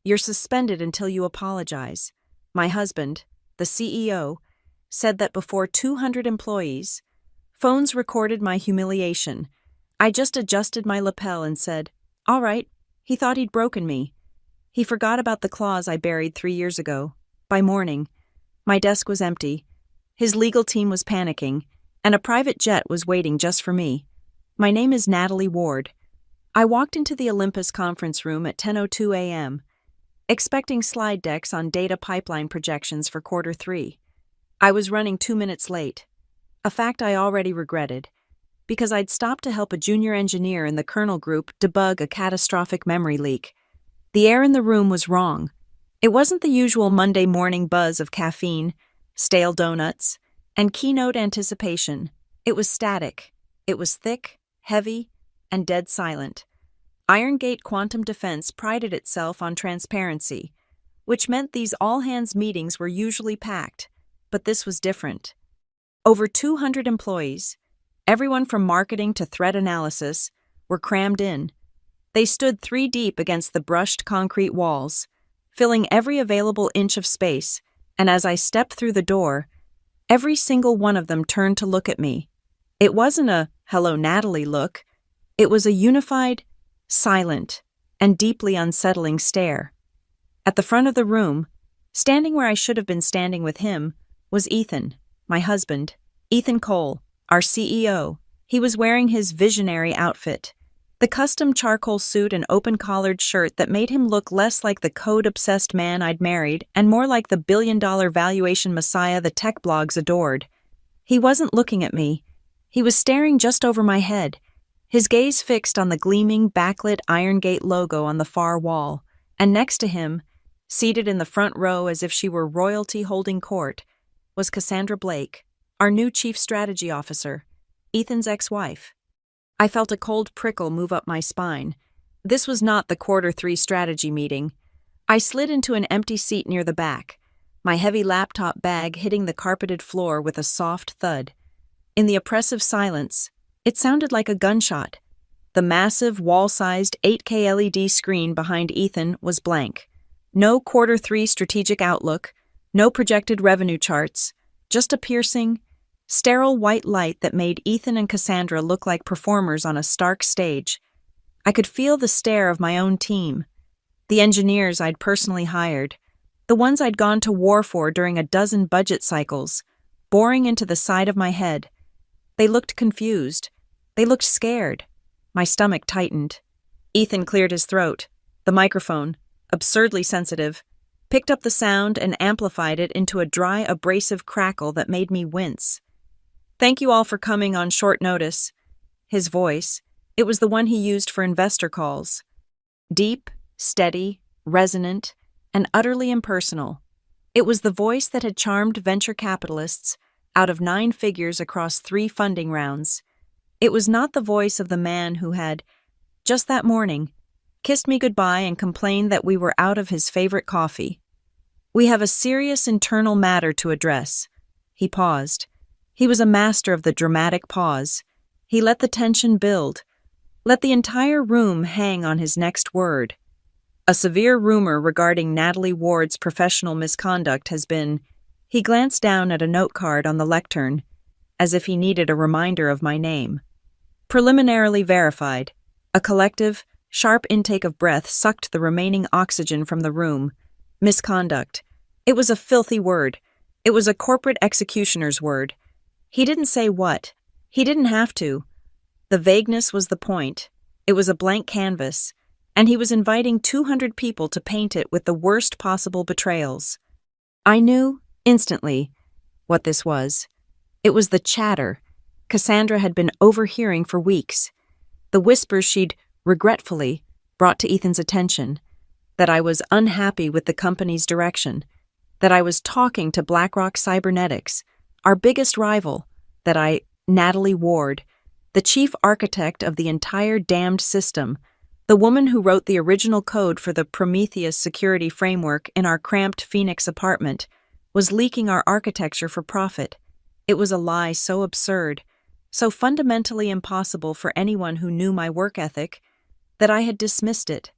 You're suspended until you apologize. My husband, the CEO, said that before 200 employees. Phones recorded my humiliation. I just adjusted my lapel and said, "All right." He thought he'd broken me. He forgot about the clause I buried 3 years ago. By morning, my desk was empty. His legal team was panicking, and a private jet was waiting just for me. My name is Natalie Ward. I walked into the Olympus conference room at 10:02 a.m., expecting slide decks on data pipeline projections for Q3. I was running 2 minutes late, a fact I already regretted, because I'd stopped to help a junior engineer in the kernel group debug a catastrophic memory leak. The air in the room was wrong. It wasn't the usual Monday morning buzz of caffeine, stale donuts, and keynote anticipation. It was static. It was thick, heavy, and dead silent. Irongate Quantum Defense prided itself on transparency, which meant these all-hands meetings were usually packed, but this was different. Over 200 employees, everyone from marketing to threat analysis, were crammed in. They stood 3 deep against the brushed concrete walls, filling every available inch of space, and as I stepped through the door, every single one of them turned to look at me. It wasn't a "Hello, Natalie" look. It was a unified, silent, and deeply unsettling stare. At the front of the room, standing where I should have been standing with him, was Ethan, my husband, Ethan Cole, our CEO. He was wearing his visionary outfit, the custom charcoal suit and open-collared shirt that made him look less like the code-obsessed man I'd married and more like the billion-dollar valuation messiah the tech blogs adored. He wasn't looking at me. He was staring just over my head, his gaze fixed on the gleaming, backlit Irongate logo on the far wall, and next to him, seated in the front row as if she were royalty holding court, was Cassandra Blake, our new Chief Strategy Officer, Ethan's ex-wife. I felt a cold prickle move up my spine. This was not the Q3 strategy meeting. I slid into an empty seat near the back, my heavy laptop bag hitting the carpeted floor with a soft thud. In the oppressive silence, it sounded like a gunshot. The massive, wall-sized 8K LED screen behind Ethan was blank. No Q3 strategic outlook, no projected revenue charts, just a piercing, sterile white light that made Ethan and Cassandra look like performers on a stark stage. I could feel the stare of my own team, the engineers I'd personally hired, the ones I'd gone to war for during a dozen budget cycles, boring into the side of my head. They looked confused. They looked scared. My stomach tightened. Ethan cleared his throat. The microphone, absurdly sensitive, picked up the sound and amplified it into a dry, abrasive crackle that made me wince. "Thank you all for coming on short notice." His voice, it was the one he used for investor calls. Deep, steady, resonant, and utterly impersonal. It was the voice that had charmed venture capitalists out of 9 figures across 3 funding rounds. It was not the voice of the man who had, just that morning, kissed me goodbye and complained that we were out of his favorite coffee. "We have a serious internal matter to address." He paused. He was a master of the dramatic pause. He let the tension build, let the entire room hang on his next word. "A severe rumor regarding Natalie Ward's professional misconduct has been—" He glanced down at a note card on the lectern, as if he needed a reminder of my name. "Preliminarily verified." A collective, sharp intake of breath sucked the remaining oxygen from the room. Misconduct. It was a filthy word. It was a corporate executioner's word. He didn't say what. He didn't have to. The vagueness was the point. It was a blank canvas, and he was inviting 200 people to paint it with the worst possible betrayals. I knew, instantly, what this was. It was the chatter Cassandra had been overhearing for weeks. The whispers she'd, regretfully, brought to Ethan's attention. That I was unhappy with the company's direction. That I was talking to BlackRock Cybernetics, our biggest rival. That I, Natalie Ward, the chief architect of the entire damned system, the woman who wrote the original code for the Prometheus security framework in our cramped Phoenix apartment, was leaking our architecture for profit. It was a lie so absurd, so fundamentally impossible for anyone who knew my work ethic, that I had dismissed it.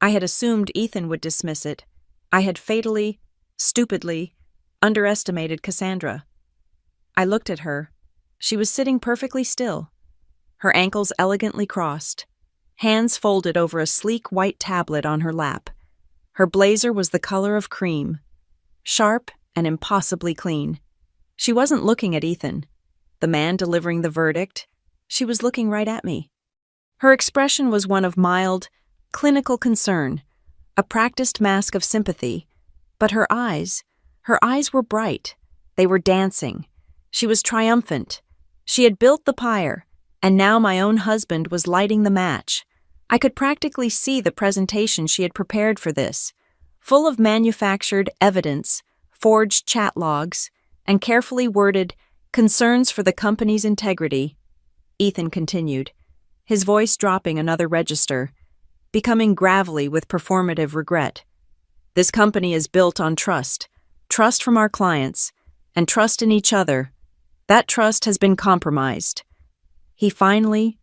I had assumed Ethan would dismiss it. I had fatally, stupidly, underestimated Cassandra. I looked at her. She was sitting perfectly still, her ankles elegantly crossed, hands folded over a sleek white tablet on her lap. Her blazer was the color of cream, sharp and impossibly clean. She wasn't looking at Ethan, the man delivering the verdict. She was looking right at me. Her expression was one of mild, clinical concern, a practiced mask of sympathy. But her eyes were bright. They were dancing. She was triumphant. She had built the pyre, and now my own husband was lighting the match. I could practically see the presentation she had prepared for this, full of manufactured evidence, forged chat logs, and carefully worded concerns for the company's integrity. Ethan continued, his voice dropping another register, becoming gravelly with performative regret. This company is built on trust from our clients, and trust in each other. That trust has been compromised. He finally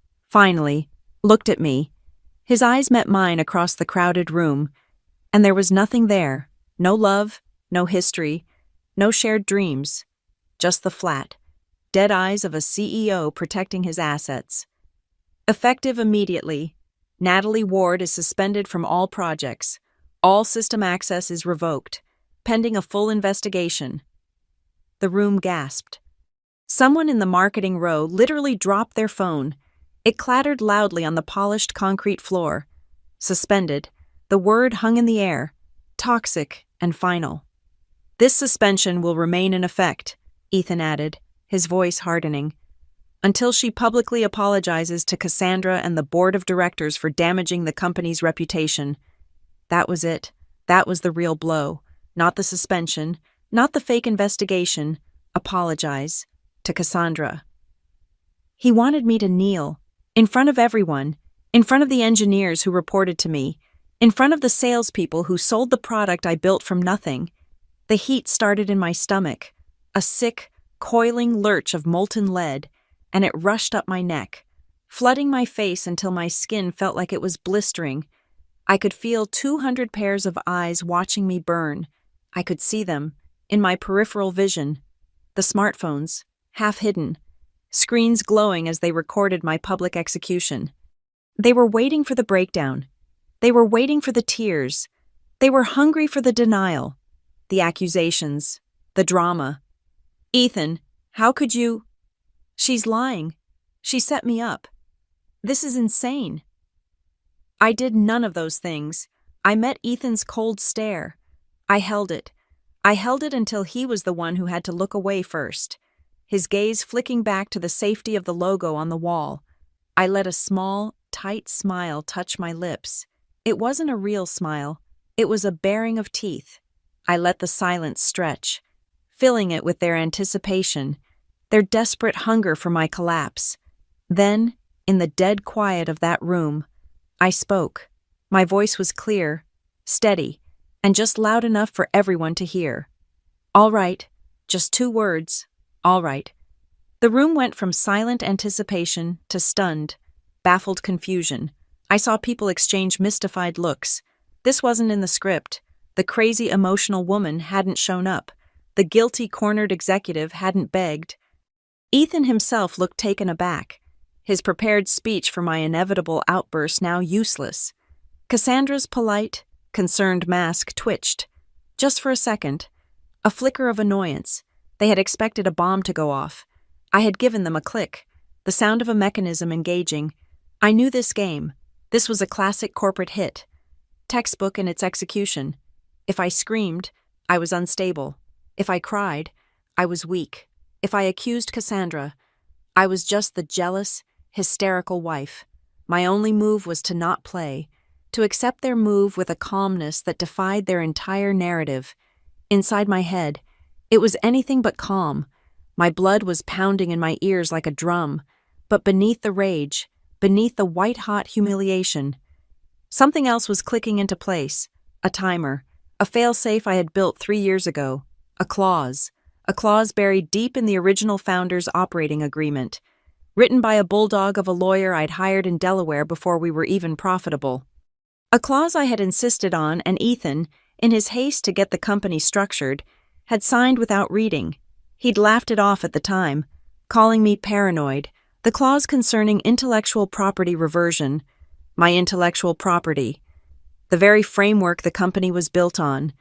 looked at me. His eyes met mine across the crowded room, and there was nothing there. No love, no history, no shared dreams. Just the flat, dead eyes of a CEO protecting his assets. Effective immediately, Natalie Ward is suspended from all projects. All system access is revoked, pending a full investigation. The room gasped. Someone in the marketing row literally dropped their phone. It clattered loudly on the polished concrete floor. Suspended, the word hung in the air, toxic and final. This suspension will remain in effect, Ethan added, his voice hardening, until she publicly apologizes to Cassandra and the board of directors for damaging the company's reputation. That was it. That was the real blow. Not the suspension, not the fake investigation. Apologize to Cassandra. He wanted me to kneel, in front of everyone, in front of the engineers who reported to me, in front of the salespeople who sold the product I built from nothing. The heat started in my stomach, a sick, coiling lurch of molten lead, and it rushed up my neck, flooding my face until my skin felt like it was blistering. I could feel 200 pairs of eyes watching me burn. I could see them, in my peripheral vision. The smartphones, half hidden, screens glowing as they recorded my public execution. They were waiting for the breakdown. They were waiting for the tears. They were hungry for the denial, the accusations, the drama. Ethan, how could you? She's lying. She set me up. This is insane. I did none of those things. I met Ethan's cold stare. I held it. I held it until he was the one who had to look away first, his gaze flicking back to the safety of the logo on the wall. I let a small, tight smile touch my lips. It wasn't a real smile. It was a baring of teeth. I let the silence stretch, filling it with their anticipation, their desperate hunger for my collapse. Then, in the dead quiet of that room, I spoke. My voice was clear, steady, and just loud enough for everyone to hear. All right, just 2 words. All right. The room went from silent anticipation to stunned, baffled confusion. I saw people exchange mystified looks. This wasn't in the script. The crazy emotional woman hadn't shown up. The guilty cornered executive hadn't begged. Ethan himself looked taken aback, his prepared speech for my inevitable outburst now useless. Cassandra's polite, concerned mask twitched. Just for a second. A flicker of annoyance. They had expected a bomb to go off. I had given them a click, the sound of a mechanism engaging. I knew this game. This was a classic corporate hit. Textbook in its execution. If I screamed, I was unstable. If I cried, I was weak. If I accused Cassandra, I was just the jealous, hysterical wife. My only move was to not play, to accept their move with a calmness that defied their entire narrative. Inside my head, it was anything but calm. My blood was pounding in my ears like a drum, but beneath the rage, beneath the white-hot humiliation, something else was clicking into place. A timer, a fail-safe I had built 3 years ago, a clause buried deep in the original founder's operating agreement, written by a bulldog of a lawyer I'd hired in Delaware before we were even profitable. A clause I had insisted on, and Ethan, in his haste to get the company structured, had signed without reading. He'd laughed it off at the time, calling me paranoid. The clause concerning intellectual property reversion, my intellectual property, the very framework the company was built on,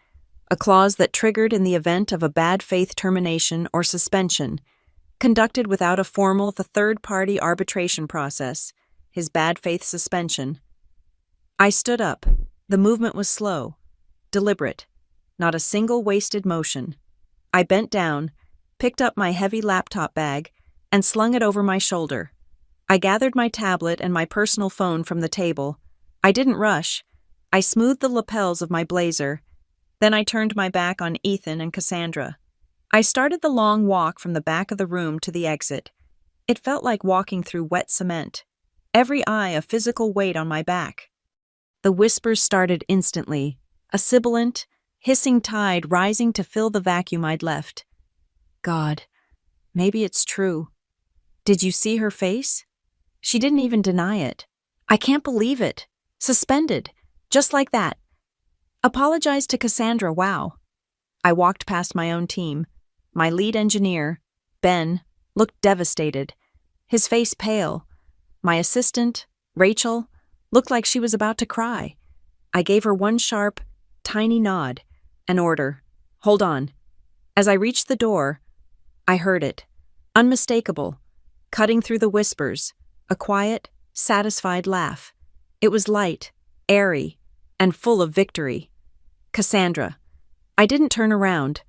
a clause that triggered in the event of a bad faith termination or suspension, conducted without a formal third-party arbitration process, his bad faith suspension. I stood up. The movement was slow, deliberate, not a single wasted motion. I bent down, picked up my heavy laptop bag, and slung it over my shoulder. I gathered my tablet and my personal phone from the table. I didn't rush. I smoothed the lapels of my blazer. Then I turned my back on Ethan and Cassandra. I started the long walk from the back of the room to the exit. It felt like walking through wet cement, every eye a physical weight on my back. The whispers started instantly, a sibilant, hissing tide rising to fill the vacuum I'd left. God, maybe it's true. Did you see her face? She didn't even deny it. I can't believe it. Suspended. Just like that. Apologized to Cassandra, wow. I walked past my own team. My lead engineer, Ben, looked devastated, his face pale. My assistant, Rachel, looked like she was about to cry. I gave her one sharp, tiny nod, an order. Hold on. As I reached the door, I heard it. Unmistakable. Cutting through the whispers, a quiet, satisfied laugh. It was light, airy, and full of victory. Cassandra. I didn't turn around.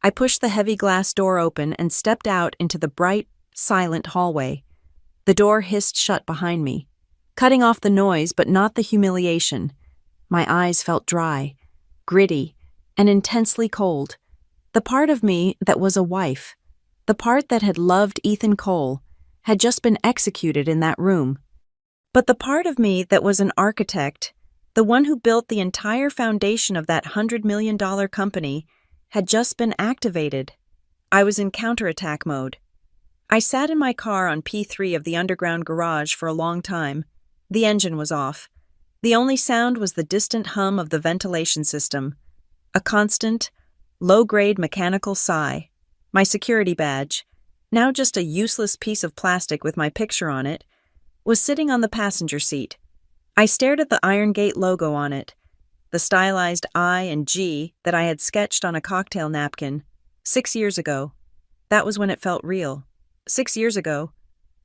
I pushed the heavy glass door open and stepped out into the bright, silent hallway. The door hissed shut behind me, cutting off the noise but not the humiliation. My eyes felt dry, gritty, and intensely cold. The part of me that was a wife, the part that had loved Ethan Cole, had just been executed in that room. But the part of me that was an architect, the one who built the entire foundation of that $100 million company, had just been activated. I was in counterattack mode. I sat in my car on P3 of the underground garage for a long time. The engine was off. The only sound was the distant hum of the ventilation system. A constant, low-grade mechanical sigh. My security badge, now just a useless piece of plastic with my picture on it, was sitting on the passenger seat. I stared at the Iron Gate logo on it, the stylized I and G that I had sketched on a cocktail napkin. 6 years ago. That was when it felt real. 6 years ago,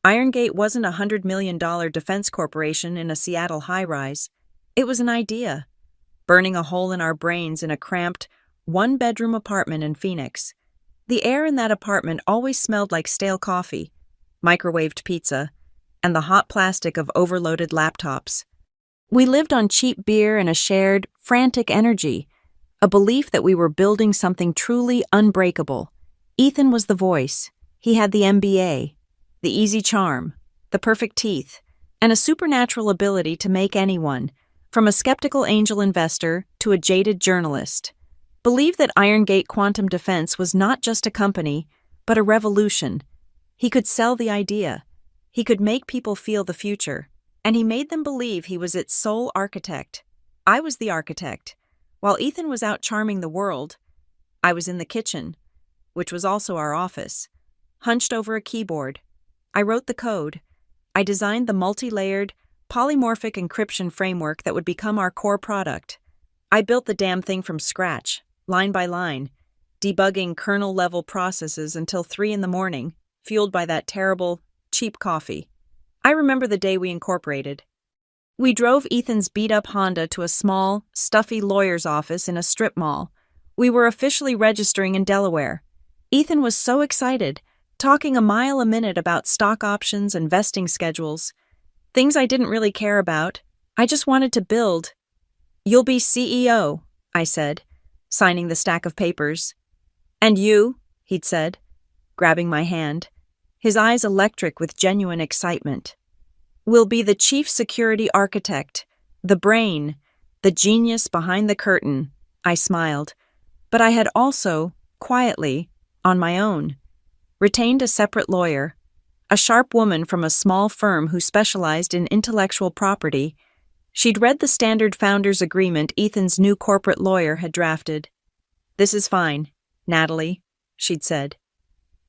Iron Gate wasn't a $100 million defense corporation in a Seattle high-rise. It was an idea, burning a hole in our brains in a cramped, one-bedroom apartment in Phoenix. The air in that apartment always smelled like stale coffee, microwaved pizza, and the hot plastic of overloaded laptops. We lived on cheap beer and a shared, frantic energy, a belief that we were building something truly unbreakable. Ethan was the voice. He had the MBA, the easy charm, the perfect teeth, and a supernatural ability to make anyone, from a skeptical angel investor to a jaded journalist, believe that Iron Gate Quantum Defense was not just a company, but a revolution. He could sell the idea. He could make people feel the future. And he made them believe he was its sole architect. I was the architect. While Ethan was out charming the world, I was in the kitchen, which was also our office, hunched over a keyboard. I wrote the code. I designed the multi-layered, polymorphic encryption framework that would become our core product. I built the damn thing from scratch, line by line, debugging kernel-level processes until 3 a.m, fueled by that terrible, cheap coffee. I remember the day we incorporated. We drove Ethan's beat-up Honda to a small, stuffy lawyer's office in a strip mall. We were officially registering in Delaware. Ethan was so excited, talking a mile a minute about stock options and vesting schedules. Things I didn't really care about. I just wanted to build. "You'll be CEO," I said, signing the stack of papers. "And you," he'd said, grabbing my hand, his eyes electric with genuine excitement, "will be the chief security architect, the brain, the genius behind the curtain." I smiled, but I had also, quietly, on my own, retained a separate lawyer, a sharp woman from a small firm who specialized in intellectual property, She'd read the standard founders agreement Ethan's new corporate lawyer had drafted. "This is fine, Natalie," she'd said.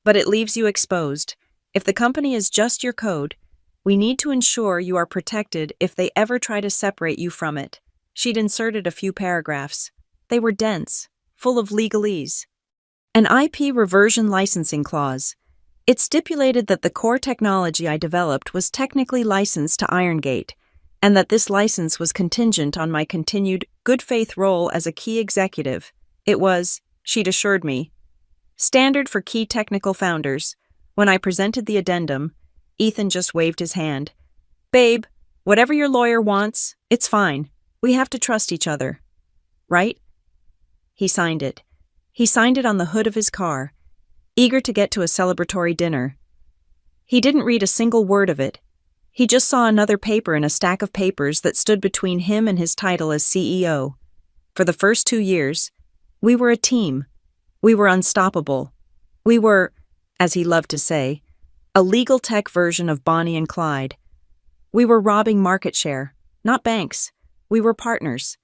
"But it leaves you exposed. If the company is just your code, we need to ensure you are protected if they ever try to separate you from it." She'd inserted a few paragraphs. They were dense, full of legalese. An IP reversion licensing clause. It stipulated that the core technology I developed was technically licensed to IronGate, and that this license was contingent on my continued good-faith role as a key executive. It was, she'd assured me, standard for key technical founders. When I presented the addendum, Ethan just waved his hand. "Babe, whatever your lawyer wants, it's fine. We have to trust each other. Right?" He signed it. He signed it on the hood of his car, eager to get to a celebratory dinner. He didn't read a single word of it. He just saw another paper in a stack of papers that stood between him and his title as CEO. For the first 2 years, we were a team. We were unstoppable. We were, as he loved to say, a legal tech version of Bonnie and Clyde. We were robbing market share, not banks. We were partners.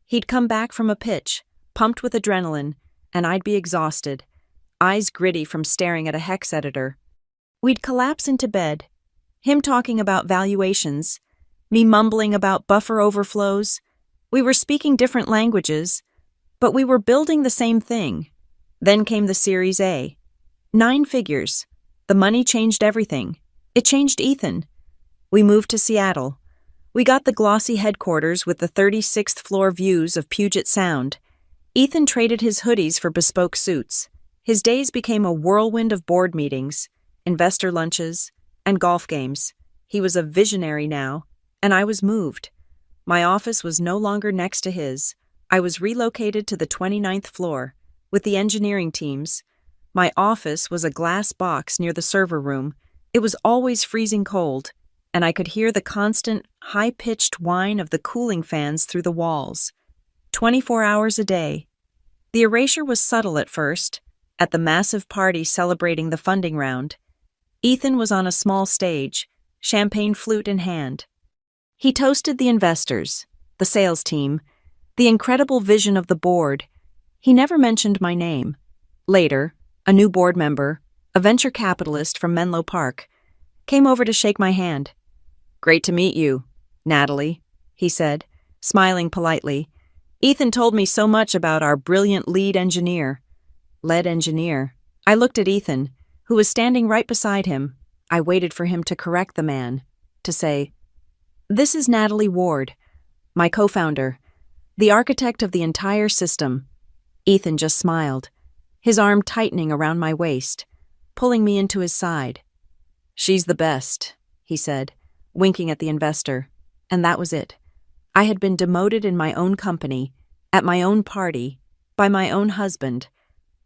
He'd come back from a pitch, pumped with adrenaline, and I'd be exhausted, eyes gritty from staring at a hex editor. We'd collapse into bed, him talking about valuations, me mumbling about buffer overflows. We were speaking different languages, but we were building the same thing. Then came the Series A. 9 figures. The money changed everything. It changed Ethan. We moved to Seattle. We got the glossy headquarters with the 36th floor views of Puget Sound. Ethan traded his hoodies for bespoke suits. His days became a whirlwind of board meetings, investor lunches, and golf games. He was a visionary now, and I was moved. My office was no longer next to his. I was relocated to the 29th floor, with the engineering teams. My office was a glass box near the server room. It was always freezing cold, and I could hear the constant, high-pitched whine of the cooling fans through the walls. 24 hours a day. The erasure was subtle at first. At the massive party celebrating the funding round, Ethan was on a small stage, champagne flute in hand. He toasted the investors, the sales team, the incredible vision of the board. He never mentioned my name. Later, a new board member, a venture capitalist from Menlo Park, came over to shake my hand. "Great to meet you, Natalie," he said, smiling politely. "Ethan told me so much about our brilliant lead engineer." Lead engineer. I looked at Ethan, who was standing right beside him. I waited for him to correct the man, to say, "This is Natalie Ward, my co-founder, the architect of the entire system." Ethan just smiled, his arm tightening around my waist, pulling me into his side. "She's the best," he said, winking at the investor, and that was it. I had been demoted in my own company, at my own party, by my own husband.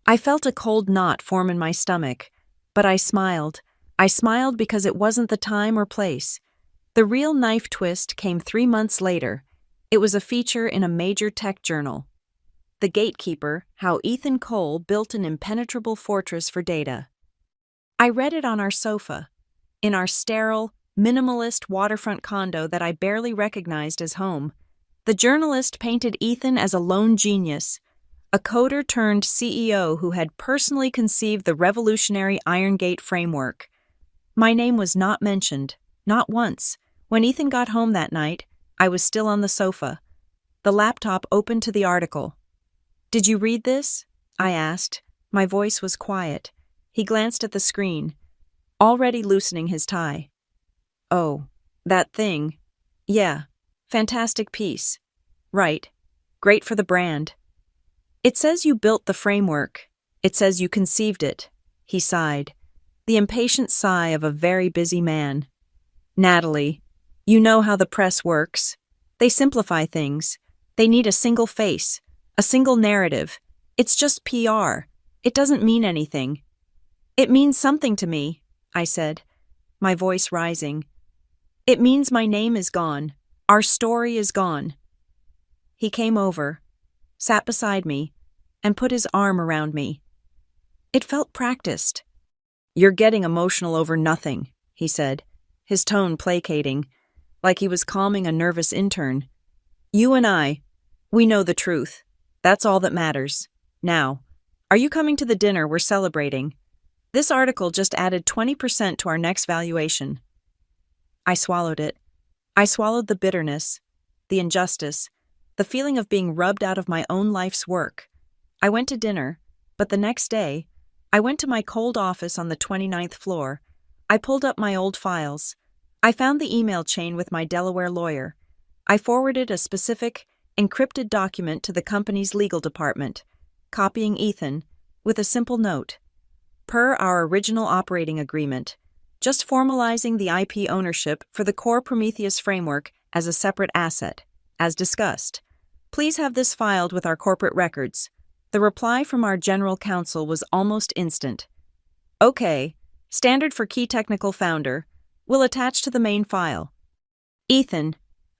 I felt a cold knot form in my stomach, but I smiled. I smiled because it wasn't the time or place. The real knife twist came 3 months later. It was a feature in a major tech journal. The Gatekeeper, How Ethan Cole Built an Impenetrable Fortress for Data. I read it on our sofa, in our sterile, minimalist waterfront condo that I barely recognized as home. The journalist painted Ethan as a lone genius, a coder turned CEO who had personally conceived the revolutionary IronGate framework. My name was not mentioned, not once. When Ethan got home that night, I was still on the sofa, the laptop open to the article. "Did you read this?" I asked. My voice was quiet. He glanced at the screen, already loosening his tie. "Oh, that thing. Yeah, fantastic piece. Right. Great for the brand. It says you built the framework. It says you conceived it." He sighed, the impatient sigh of a very busy man. "Natalie, you know how the press works. They simplify things. They need a single face, a single narrative. It's just PR. It doesn't mean anything." "It means something to me," I said, my voice rising. "It means my name is gone. Our story is gone." He came over, sat beside me, and put his arm around me. It felt practiced. "You're getting emotional over nothing," he said, his tone placating. like he was calming a nervous intern. "You and I, we know the truth. That's all that matters. Now, are you coming to the dinner we're celebrating? This article just added 20% to our next valuation." I swallowed it. I swallowed the bitterness, the injustice, the feeling of being rubbed out of my own life's work. I went to dinner, but the next day, I went to my cold office on the 29th floor. I pulled up my old files. I found the email chain with my Delaware lawyer. I forwarded a specific, encrypted document to the company's legal department, copying Ethan, with a simple note. Per our original operating agreement, just formalizing the IP ownership for the core Prometheus framework as a separate asset, as discussed. Please have this filed with our corporate records. The reply from our general counsel was almost instant. "Okay, standard for key technical founder. Will attach to the main file." Ethan,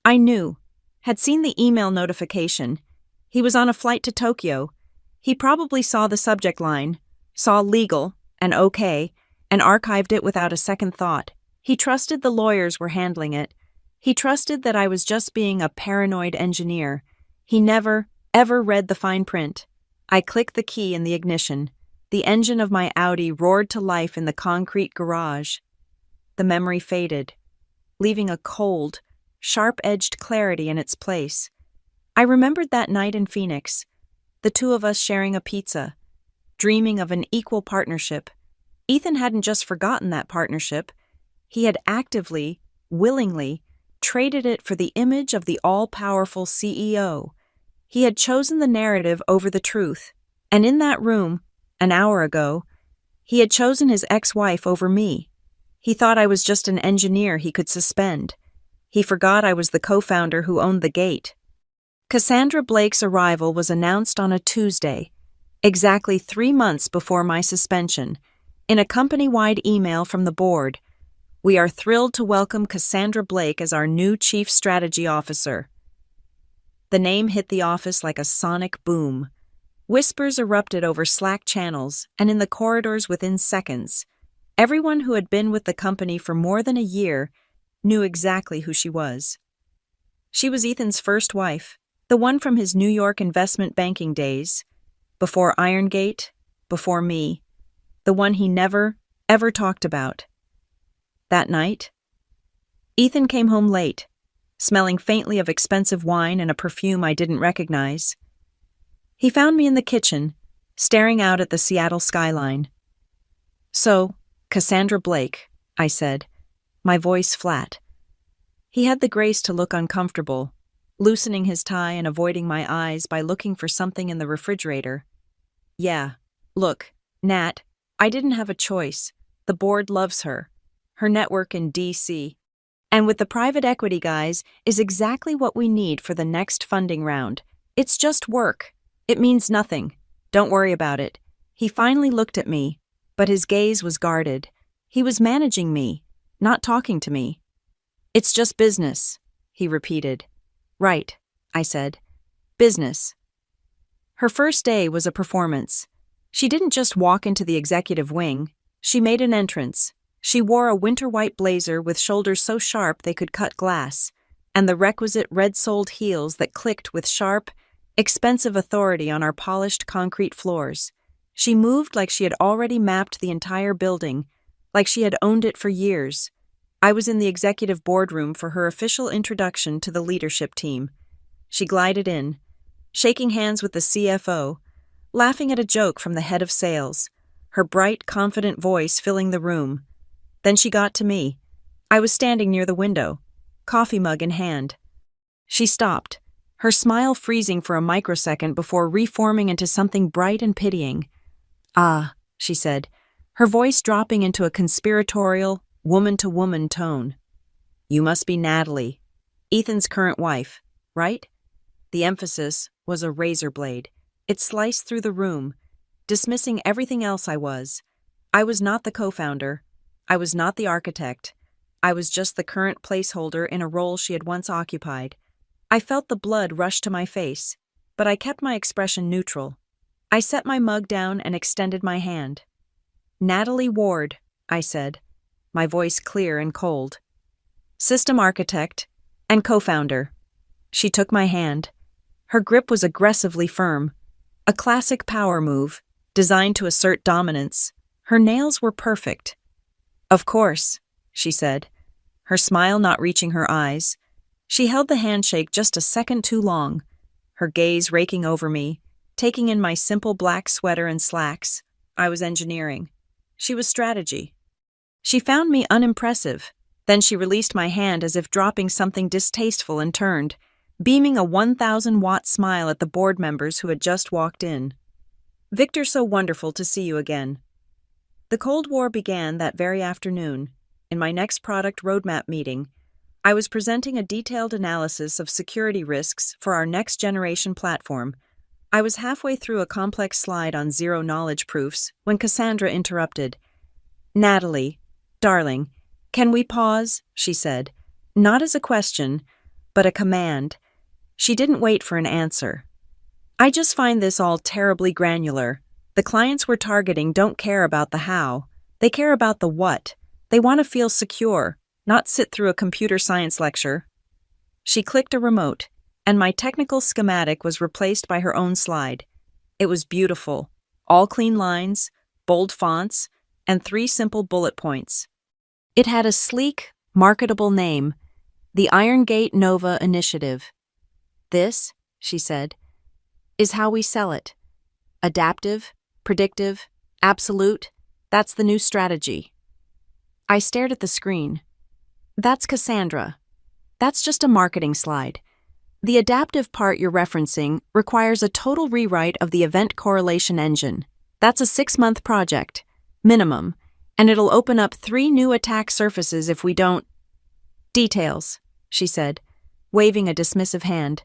I knew, had seen the email notification. He was on a flight to Tokyo. He probably saw the subject line, saw legal and okay, and archived it without a second thought. He trusted the lawyers were handling it. He trusted that I was just being a paranoid engineer. He never, ever read the fine print. I clicked the key in the ignition. The engine of my Audi roared to life in the concrete garage. The memory faded, leaving a cold, sharp-edged clarity in its place. I remembered that night in Phoenix, the two of us sharing a pizza, dreaming of an equal partnership. Ethan hadn't just forgotten that partnership. He had actively, willingly, traded it for the image of the all-powerful CEO. He had chosen the narrative over the truth, and in that room, an hour ago, he had chosen his ex-wife over me. He thought I was just an engineer he could suspend. He forgot I was the co-founder who owned the gate. Cassandra Blake's arrival was announced on a Tuesday, exactly 3 months before my suspension, in a company-wide email from the board. "We are thrilled to welcome Cassandra Blake as our new Chief Strategy Officer." The name hit the office like a sonic boom. Whispers erupted over Slack channels and in the corridors within seconds. Everyone who had been with the company for more than a year knew exactly who she was. She was Ethan's first wife, the one from his New York investment banking days, before Irongate, before me, the one he never, ever talked about. That night, Ethan came home late, smelling faintly of expensive wine and a perfume I didn't recognize. He found me in the kitchen, staring out at the Seattle skyline. "So, Cassandra Blake," I said, my voice flat. He had the grace to look uncomfortable, loosening his tie and avoiding my eyes by looking for something in the refrigerator. "Yeah, look, Nat, I didn't have a choice. The board loves her. Her network in D.C. And with the private equity guys is exactly what we need for the next funding round. It's just work. It means nothing. Don't worry about it." He finally looked at me, but his gaze was guarded. He was managing me, not talking to me. "It's just business," he repeated. "Right," I said. "Business." Her first day was a performance. She didn't just walk into the executive wing. She made an entrance. She wore a winter-white blazer with shoulders so sharp they could cut glass, and the requisite red-soled heels that clicked with sharp, expensive authority on our polished concrete floors. She moved like she had already mapped the entire building, like she had owned it for years. I was in the executive boardroom for her official introduction to the leadership team. She glided in, shaking hands with the CFO, laughing at a joke from the head of sales, her bright, confident voice filling the room. Then she got to me. I was standing near the window, coffee mug in hand. She stopped, her smile freezing for a microsecond before reforming into something bright and pitying. "Ah," she said, her voice dropping into a conspiratorial, woman-to-woman tone. "You must be Natalie, Ethan's current wife, right?" The emphasis was a razor blade. It sliced through the room, dismissing everything else I was. I was not the co-founder. I was not the architect. I was just the current placeholder in a role she had once occupied. I felt the blood rush to my face, but I kept my expression neutral. I set my mug down and extended my hand. "Natalie Ward," I said, my voice clear and cold. system architect, and co-founder. She took my hand. Her grip was aggressively firm, a classic power move, designed to assert dominance. Her nails were perfect. "Of course," she said, her smile not reaching her eyes. She held the handshake just a second too long, her gaze raking over me, taking in my simple black sweater and slacks. I was engineering. She was strategy. She found me unimpressive. Then she released my hand as if dropping something distasteful and turned, beaming a 1,000-watt smile at the board members who had just walked in. "Victor, so wonderful to see you again." The Cold War began that very afternoon. In my next product roadmap meeting, I was presenting a detailed analysis of security risks for our next-generation platform. I was halfway through a complex slide on zero-knowledge proofs when Cassandra interrupted. "Natalie, darling, can we pause?" she said, not as a question, but a command. She didn't wait for an answer. "I just find this all terribly granular. The clients we're targeting don't care about the how. They care about the what. They want to feel secure, not sit through a computer science lecture." She clicked a remote, and my technical schematic was replaced by her own slide. It was beautiful, all clean lines, bold fonts, and 3 simple bullet points. It had a sleek, marketable name, the Iron Gate Nova Initiative. "This," she said, "is how we sell it. Adaptive, predictive, absolute, that's the new strategy." I stared at the screen. "That's Cassandra. That's just a marketing slide. The adaptive part you're referencing requires a total rewrite of the event correlation engine. That's a 6-month project, minimum, and it'll open up 3 new attack surfaces if we don't—" "Details," she said, waving a dismissive hand.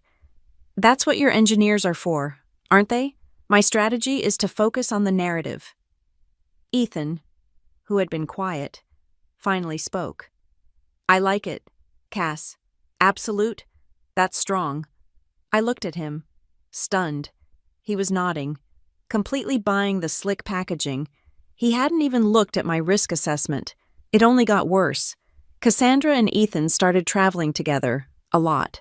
"That's what your engineers are for, aren't they? My strategy is to focus on the narrative." Ethan, who had been quiet, finally spoke. "I like it, Cass. Absolute, that's strong." I looked at him, stunned. He was nodding, completely buying the slick packaging. He hadn't even looked at my risk assessment. It only got worse. Cassandra and Ethan started traveling together, a lot.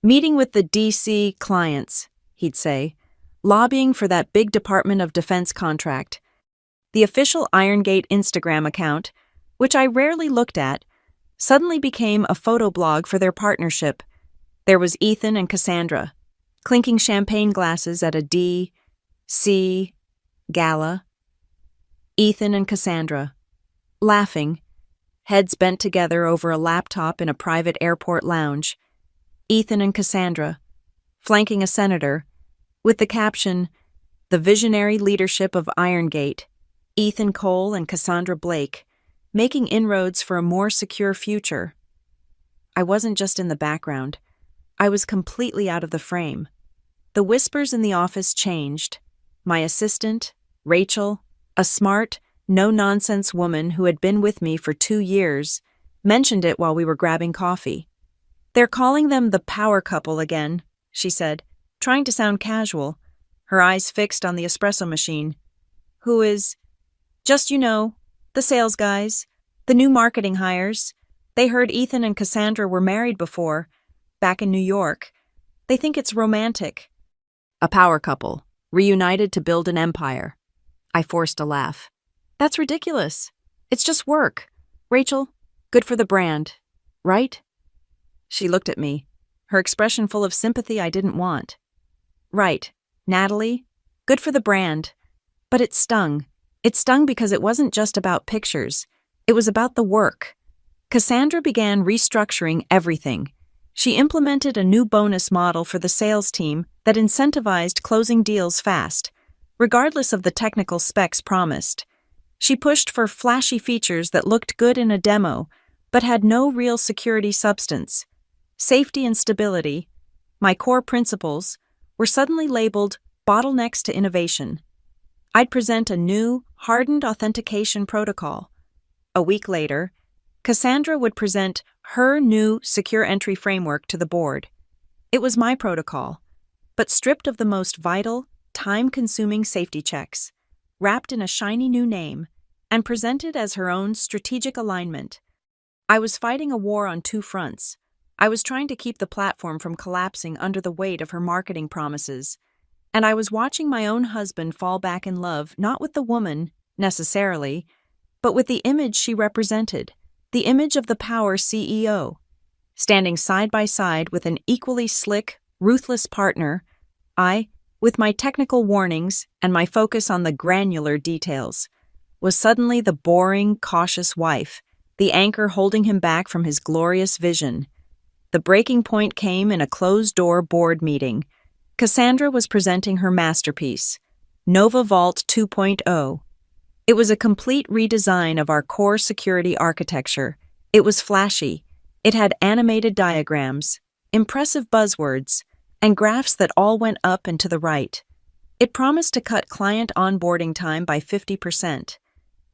"Meeting with the DC clients," he'd say, "lobbying for that big Department of Defense contract." The official Iron Gate Instagram account, which I rarely looked at, suddenly became a photo blog for their partnership. There was Ethan and Cassandra, clinking champagne glasses at a D.C. gala. Ethan and Cassandra, laughing, heads bent together over a laptop in a private airport lounge. Ethan and Cassandra, flanking a senator, with the caption, "The Visionary Leadership of Iron Gate, Ethan Cole and Cassandra Blake, making inroads for a more secure future." I wasn't just in the background. I was completely out of the frame. The whispers in the office changed. My assistant, Rachel, a smart, no-nonsense woman who had been with me for 2 years, mentioned it while we were grabbing coffee. "They're calling them the power couple again," she said, trying to sound casual, her eyes fixed on the espresso machine. "Who is? Just, the sales guys, the new marketing hires. They heard Ethan and Cassandra were married before, back in New York. They think it's romantic." "A power couple, reunited to build an empire." I forced a laugh. "That's ridiculous. It's just work. Rachel, good for the brand, right?" She looked at me, her expression full of sympathy I didn't want. "Right, Natalie, good for the brand." But it stung. It stung because it wasn't just about pictures. It was about the work. Cassandra began restructuring everything. She implemented a new bonus model for the sales team that incentivized closing deals fast, regardless of the technical specs promised. She pushed for flashy features that looked good in a demo, but had no real security substance. Safety and stability, my core principles, were suddenly labeled bottlenecks to innovation. I'd present a new, hardened authentication protocol. A week later, Cassandra would present her new secure entry framework to the board. It was my protocol, but stripped of the most vital, time-consuming safety checks, wrapped in a shiny new name, and presented as her own strategic alignment. I was fighting a war on two fronts. I was trying to keep the platform from collapsing under the weight of her marketing promises, and I was watching my own husband fall back in love not with the woman, necessarily, but with the image she represented, the image of the power CEO. Standing side by side with an equally slick, ruthless partner, I, with my technical warnings and my focus on the granular details, was suddenly the boring, cautious wife, the anchor holding him back from his glorious vision. The breaking point came in a closed-door board meeting. Cassandra was presenting her masterpiece, Nova Vault 2.0. It was a complete redesign of our core security architecture. It was flashy. It had animated diagrams, impressive buzzwords, and graphs that all went up and to the right. It promised to cut client onboarding time by 50%.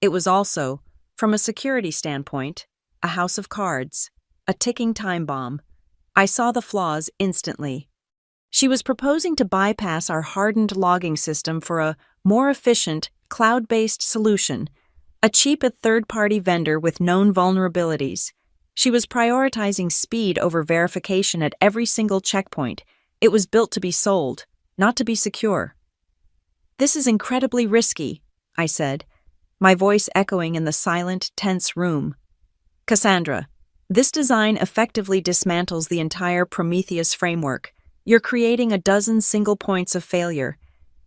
It was also, from a security standpoint, a house of cards, a ticking time bomb. I saw the flaws instantly. She was proposing to bypass our hardened logging system for a more efficient, cloud-based solution, a cheap third-party vendor with known vulnerabilities. She was prioritizing speed over verification at every single checkpoint. It was built to be sold, not to be secure. "This is incredibly risky," I said, my voice echoing in the silent, tense room. "Cassandra, this design effectively dismantles the entire Prometheus framework. You're creating a dozen single points of failure.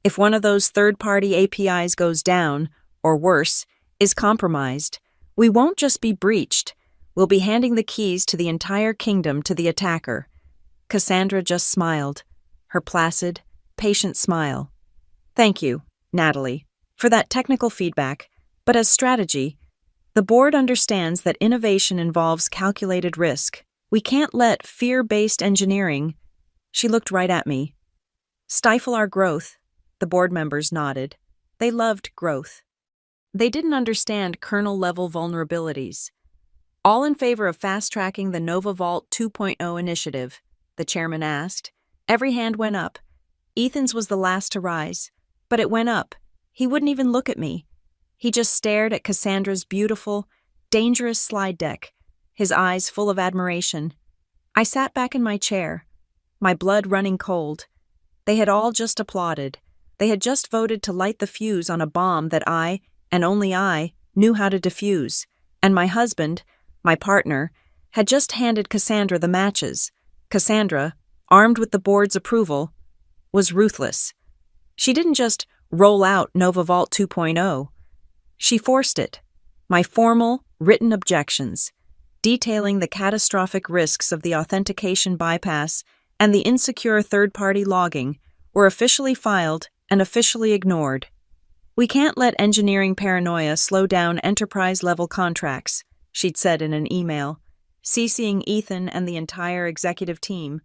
If one of those third-party APIs goes down, or worse, is compromised, we won't just be breached. We'll be handing the keys to the entire kingdom to the attacker." Cassandra just smiled, her placid, patient smile. "Thank you, Natalie, for that technical feedback, but as strategy, the board understands that innovation involves calculated risk. We can't let fear-based engineering—" She looked right at me. "Stifle our growth." The board members nodded. They loved growth. They didn't understand kernel-level vulnerabilities. "All in favor of fast-tracking the Nova Vault 2.0 initiative?" the chairman asked. Every hand went up. Ethan's was the last to rise. But it went up. He wouldn't even look at me. He just stared at Cassandra's beautiful, dangerous slide deck, his eyes full of admiration. I sat back in my chair, my blood running cold. They had all just applauded. They had just voted to light the fuse on a bomb that I, and only I, knew how to defuse. And my husband, my partner, had just handed Cassandra the matches. Cassandra, armed with the board's approval, was ruthless. She didn't just roll out Nova Vault 2.0. She forced it. My formal, written objections, detailing the catastrophic risks of the authentication bypass and the insecure third-party logging, were officially filed and officially ignored. "We can't let engineering paranoia slow down enterprise-level contracts," she'd said in an email, CCing Ethan and the entire executive team.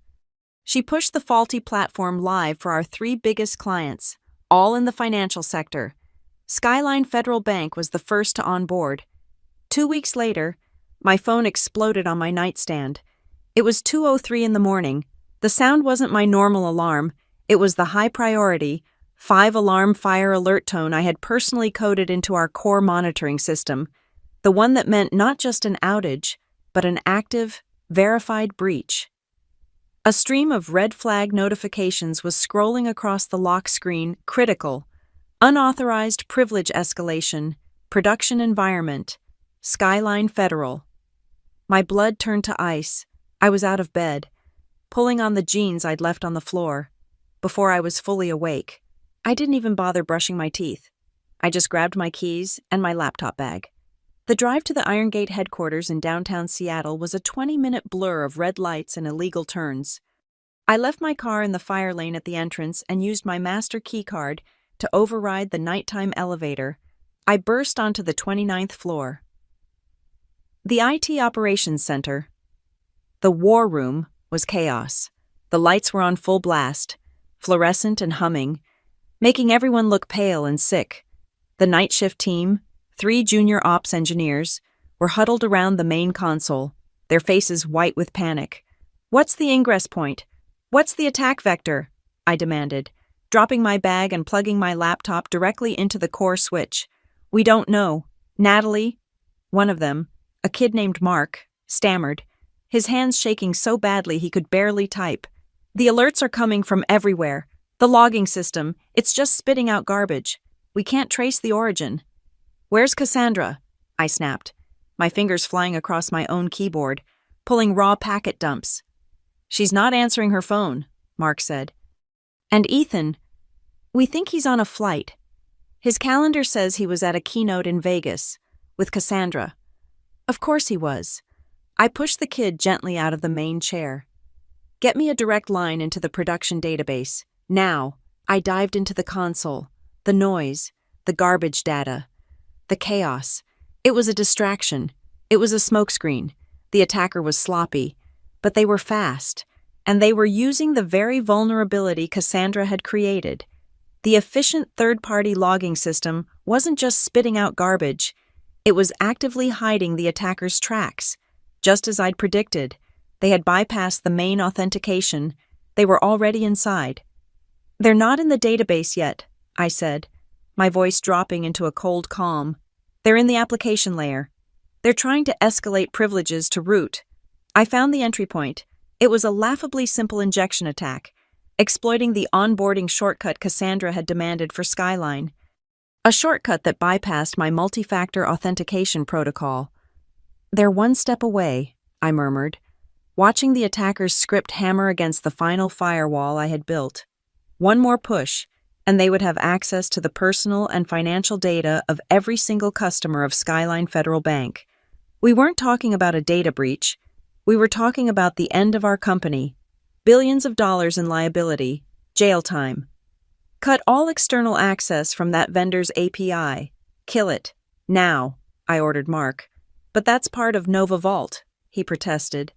She pushed the faulty platform live for our 3 biggest clients, all in the financial sector. Skyline Federal Bank was the first to onboard. 2 weeks later, my phone exploded on my nightstand. It was 2:03 in the morning. The sound wasn't my normal alarm. It was the high-priority, 5-alarm fire alert tone I had personally coded into our core monitoring system, the one that meant not just an outage, but an active, verified breach. A stream of red flag notifications was scrolling across the lock screen: critical, unauthorized privilege escalation, production environment, Skyline Federal. My blood turned to ice. I was out of bed, pulling on the jeans I'd left on the floor. Before I was fully awake, I didn't even bother brushing my teeth. I just grabbed my keys and my laptop bag. The drive to the Iron Gate headquarters in downtown Seattle was a 20-minute blur of red lights and illegal turns. I left my car in the fire lane at the entrance and used my master key card to override the nighttime elevator. I burst onto the 29th floor. The IT Operations Center. The war room was chaos. The lights were on full blast, fluorescent and humming, making everyone look pale and sick. The night shift team, 3 junior ops engineers, were huddled around the main console, their faces white with panic. "What's the ingress point? What's the attack vector?" I demanded, dropping my bag and plugging my laptop directly into the core switch. "We don't know. Natalie," one of them, a kid named Mark, stammered, his hands shaking so badly he could barely type. The alerts are coming from everywhere. The logging system, it's just spitting out garbage. We can't trace the origin. Where's Cassandra? I snapped, my fingers flying across my own keyboard, pulling raw packet dumps. She's not answering her phone, Mark said. And Ethan, we think he's on a flight. His calendar says he was at a keynote in Vegas, with Cassandra. Of course he was. I pushed the kid gently out of the main chair. Get me a direct line into the production database. Now. I dived into the console. The noise. The garbage data. The chaos. It was a distraction. It was a smokescreen. The attacker was sloppy. But they were fast. And they were using the very vulnerability Cassandra had created. The efficient third-party logging system wasn't just spitting out garbage. It was actively hiding the attacker's tracks. Just as I'd predicted, they had bypassed the main authentication. They were already inside. They're not in the database yet, I said, my voice dropping into a cold calm. They're in the application layer. They're trying to escalate privileges to root. I found the entry point. It was a laughably simple injection attack, exploiting the onboarding shortcut Cassandra had demanded for Skyline. A shortcut that bypassed my multi-factor authentication protocol. They're one step away, I murmured, watching the attacker's script hammer against the final firewall I had built. One more push, and they would have access to the personal and financial data of every single customer of Skyline Federal Bank. We weren't talking about a data breach. We were talking about the end of our company. Billions of dollars in liability, jail time. Cut all external access from that vendor's API. Kill it. Now, I ordered Mark. But that's part of Nova Vault, he protested.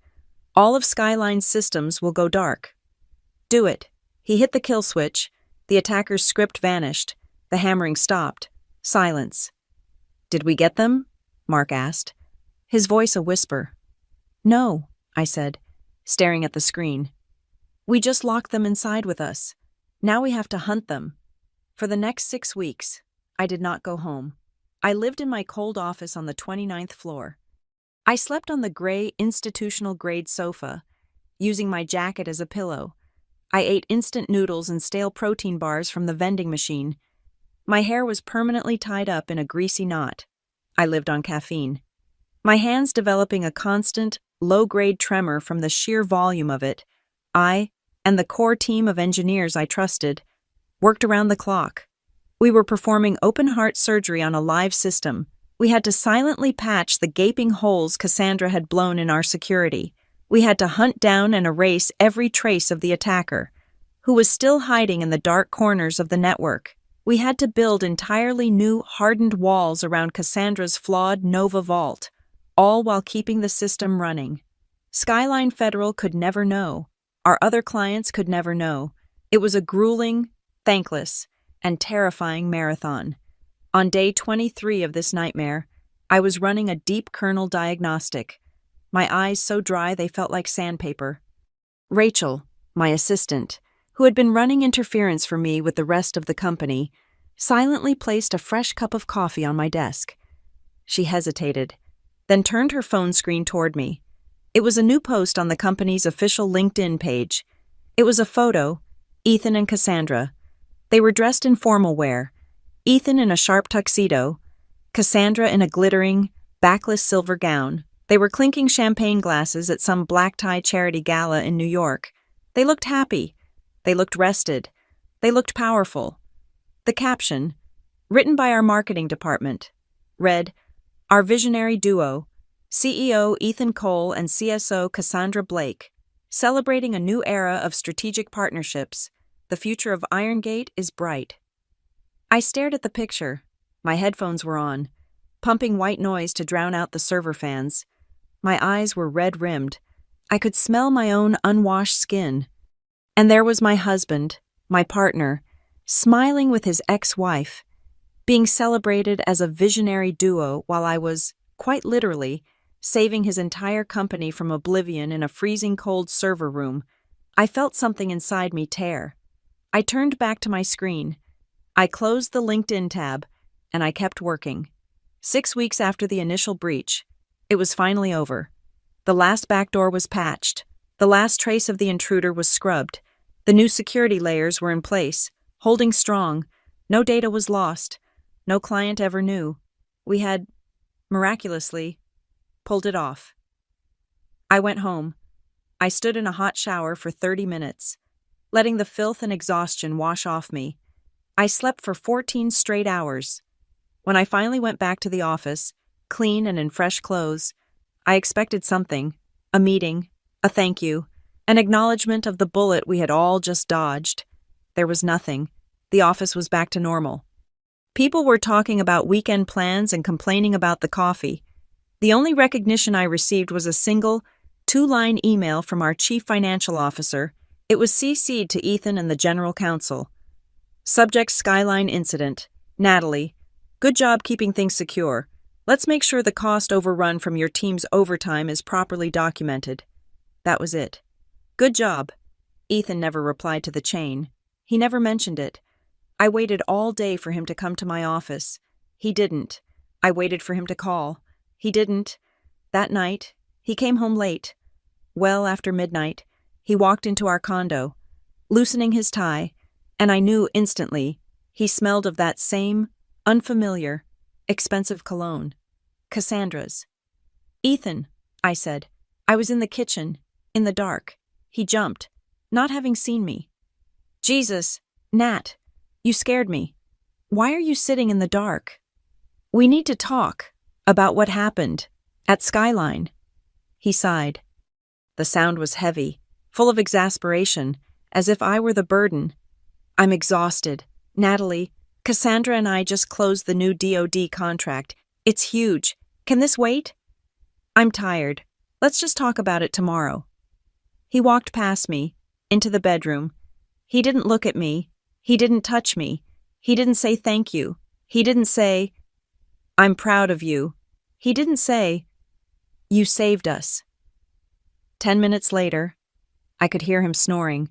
All of Skyline's systems will go dark. Do it. He hit the kill switch. The attacker's script vanished. The hammering stopped. Silence. Did we get them? Mark asked, his voice a whisper. No, I said, staring at the screen. We just locked them inside with us. Now we have to hunt them. For the next 6 weeks, I did not go home. I lived in my cold office on the 29th floor. I slept on the gray institutional-grade sofa, using my jacket as a pillow. I ate instant noodles and stale protein bars from the vending machine. My hair was permanently tied up in a greasy knot. I lived on caffeine. My hands developing a constant, low-grade tremor from the sheer volume of it. I, and the core team of engineers I trusted, worked around the clock. We were performing open-heart surgery on a live system. We had to silently patch the gaping holes Cassandra had blown in our security. We had to hunt down and erase every trace of the attacker, who was still hiding in the dark corners of the network. We had to build entirely new, hardened walls around Cassandra's flawed Nova Vault, all while keeping the system running. Skyline Federal could never know. Our other clients could never know. It was a grueling, thankless, and terrifying marathon. On day 23 of this nightmare, I was running a deep kernel diagnostic, my eyes so dry they felt like sandpaper. Rachel, my assistant, who had been running interference for me with the rest of the company, silently placed a fresh cup of coffee on my desk. She hesitated, then turned her phone screen toward me. It was a new post on the company's official LinkedIn page. It was a photo, Ethan and Cassandra. They were dressed in formal wear, Ethan in a sharp tuxedo, Cassandra in a glittering, backless silver gown. They were clinking champagne glasses at some black-tie charity gala in New York. They looked happy. They looked rested. They looked powerful. The caption, written by our marketing department, read, "Our visionary duo, CEO Ethan Cole and CSO Cassandra Blake, celebrating a new era of strategic partnerships. The future of IronGate is bright." I stared at the picture. My headphones were on, pumping white noise to drown out the server fans. My eyes were red-rimmed. I could smell my own unwashed skin. And there was my husband, my partner, smiling with his ex-wife, being celebrated as a visionary duo while I was, quite literally, saving his entire company from oblivion in a freezing cold server room. I felt something inside me tear. I turned back to my screen. I closed the LinkedIn tab, and I kept working. 6 weeks after the initial breach, it was finally over. The last back door was patched. The last trace of the intruder was scrubbed. The new security layers were in place, holding strong. No data was lost. No client ever knew. We had, miraculously, pulled it off. I went home. I stood in a hot shower for 30 minutes, letting the filth and exhaustion wash off me. I slept for 14 straight hours. When I finally went back to the office, clean and in fresh clothes, I expected something, a meeting, a thank you, an acknowledgement of the bullet we had all just dodged. There was nothing. The office was back to normal. People were talking about weekend plans and complaining about the coffee. The only recognition I received was a single, 2-line email from our chief financial officer. It was CC'd to Ethan and the general counsel. Subject: Skyline incident. Natalie, good job keeping things secure. Let's make sure the cost overrun from your team's overtime is properly documented. That was it. Good job. Ethan never replied to the chain. He never mentioned it. I waited all day for him to come to my office. He didn't. I waited for him to call. He didn't. That night, he came home late. Well after midnight, he walked into our condo, loosening his tie, and I knew instantly he smelled of that same, unfamiliar, expensive cologne. Cassandra's. Ethan, I said. I was in the kitchen, in the dark. He jumped, not having seen me. Jesus, Nat, you scared me. Why are you sitting in the dark? We need to talk about what happened at Skyline. He sighed. The sound was heavy, full of exasperation, as if I were the burden. I'm exhausted. Natalie, Cassandra and I just closed the new DoD contract. It's huge. Can this wait? I'm tired. Let's just talk about it tomorrow. He walked past me, into the bedroom. He didn't look at me. He didn't touch me. He didn't say thank you. He didn't say, I'm proud of you. He didn't say, you saved us. 10 minutes later, I could hear him snoring.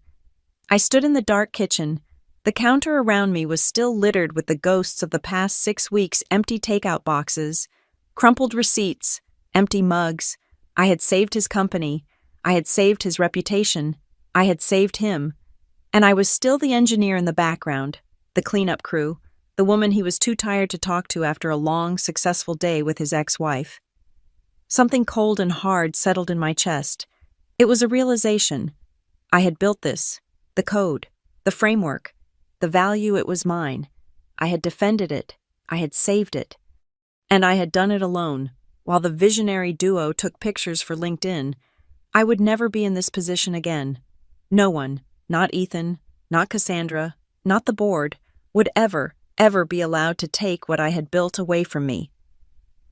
I stood in the dark kitchen. The counter around me was still littered with the ghosts of the past 6 weeks' empty takeout boxes, crumpled receipts, empty mugs. I had saved his company. I had saved his reputation. I had saved him. And I was still the engineer in the background, the cleanup crew, the woman he was too tired to talk to after a long, successful day with his ex-wife. Something cold and hard settled in my chest. It was a realization. I had built this, the code, the framework, the value. It was mine. I had defended it. I had saved it. And I had done it alone. While the visionary duo took pictures for LinkedIn, I would never be in this position again. No one, not Ethan, not Cassandra, not the board, would ever be allowed to take what I had built away from me.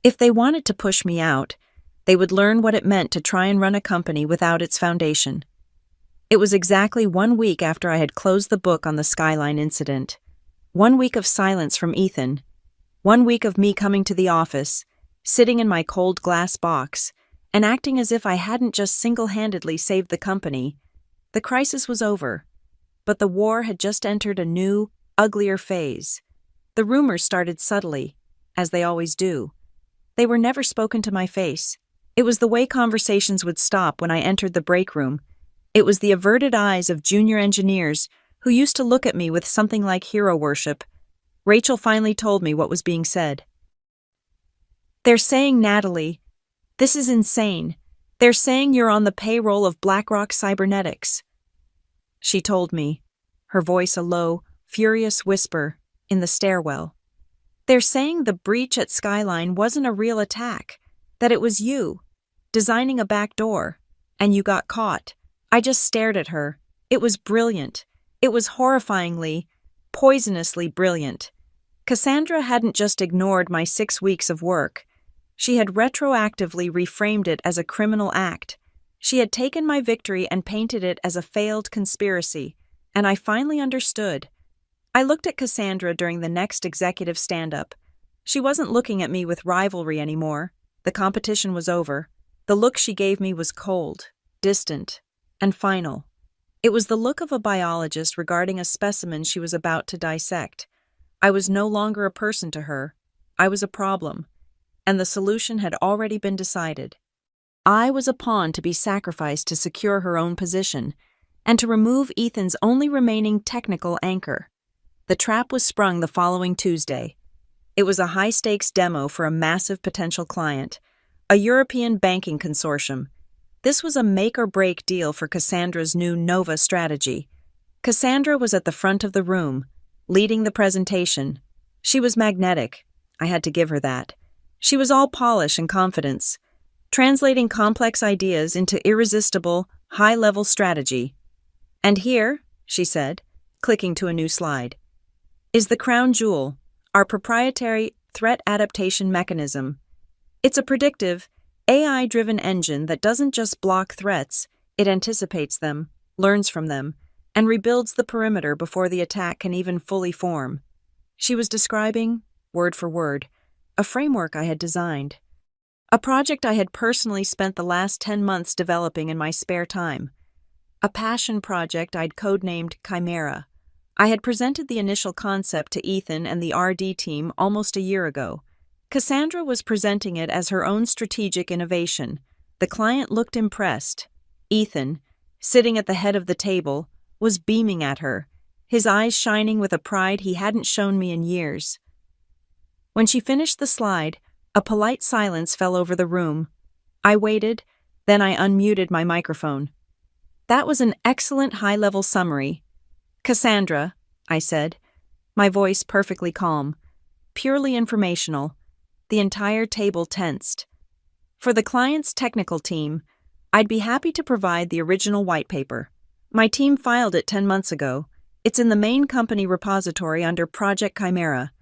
If they wanted to push me out, they would learn what it meant to try and run a company without its foundation. It was exactly 1 week after I had closed the book on the Skyline incident. 1 week of silence from Ethan. 1 week of me coming to the office, sitting in my cold glass box, and acting as if I hadn't just single-handedly saved the company. The crisis was over, but the war had just entered a new, uglier phase. The rumors started subtly, as they always do. They were never spoken to my face. It was the way conversations would stop when I entered the break room. It was the averted eyes of junior engineers who used to look at me with something like hero worship. Rachel finally told me what was being said. They're saying, Natalie, this is insane. They're saying you're on the payroll of BlackRock Cybernetics. She told me, her voice a low, furious whisper in the stairwell. They're saying the breach at Skyline wasn't a real attack, that it was you, designing a back door, and you got caught. I just stared at her. It was brilliant. It was horrifyingly, poisonously brilliant. Cassandra hadn't just ignored my 6 weeks of work. She had retroactively reframed it as a criminal act. She had taken my victory and painted it as a failed conspiracy, and I finally understood. I looked at Cassandra during the next executive stand-up. She wasn't looking at me with rivalry anymore. The competition was over. The look she gave me was cold, distant, and final. It was the look of a biologist regarding a specimen she was about to dissect. I was no longer a person to her. I was a problem, and the solution had already been decided. I was a pawn to be sacrificed to secure her own position, and to remove Ethan's only remaining technical anchor. The trap was sprung the following Tuesday. It was a high-stakes demo for a massive potential client, a European banking consortium. This was a make-or-break deal for Cassandra's new Nova strategy. Cassandra was at the front of the room, leading the presentation. She was magnetic. I had to give her that. She was all polish and confidence, translating complex ideas into irresistible, high-level strategy. "And here," she said, clicking to a new slide, "is the crown jewel, our proprietary threat adaptation mechanism. It's a predictive, AI-driven engine that doesn't just block threats, it anticipates them, learns from them, and rebuilds the perimeter before the attack can even fully form." She was describing, word for word, a framework I had designed. A project I had personally spent the last 10 months developing in my spare time. A passion project I'd codenamed Chimera. I had presented the initial concept to Ethan and the RD team almost a year ago. Cassandra was presenting it as her own strategic innovation. The client looked impressed. Ethan, sitting at the head of the table, was beaming at her, his eyes shining with a pride he hadn't shown me in years. When she finished the slide, a polite silence fell over the room. I waited, then I unmuted my microphone. "That was an excellent high-level summary. Cassandra," I said, my voice perfectly calm, purely informational. The entire table tensed. "For the client's technical team, I'd be happy to provide the original white paper. My team filed it 10 months ago. It's in the main company repository under Project Chimera.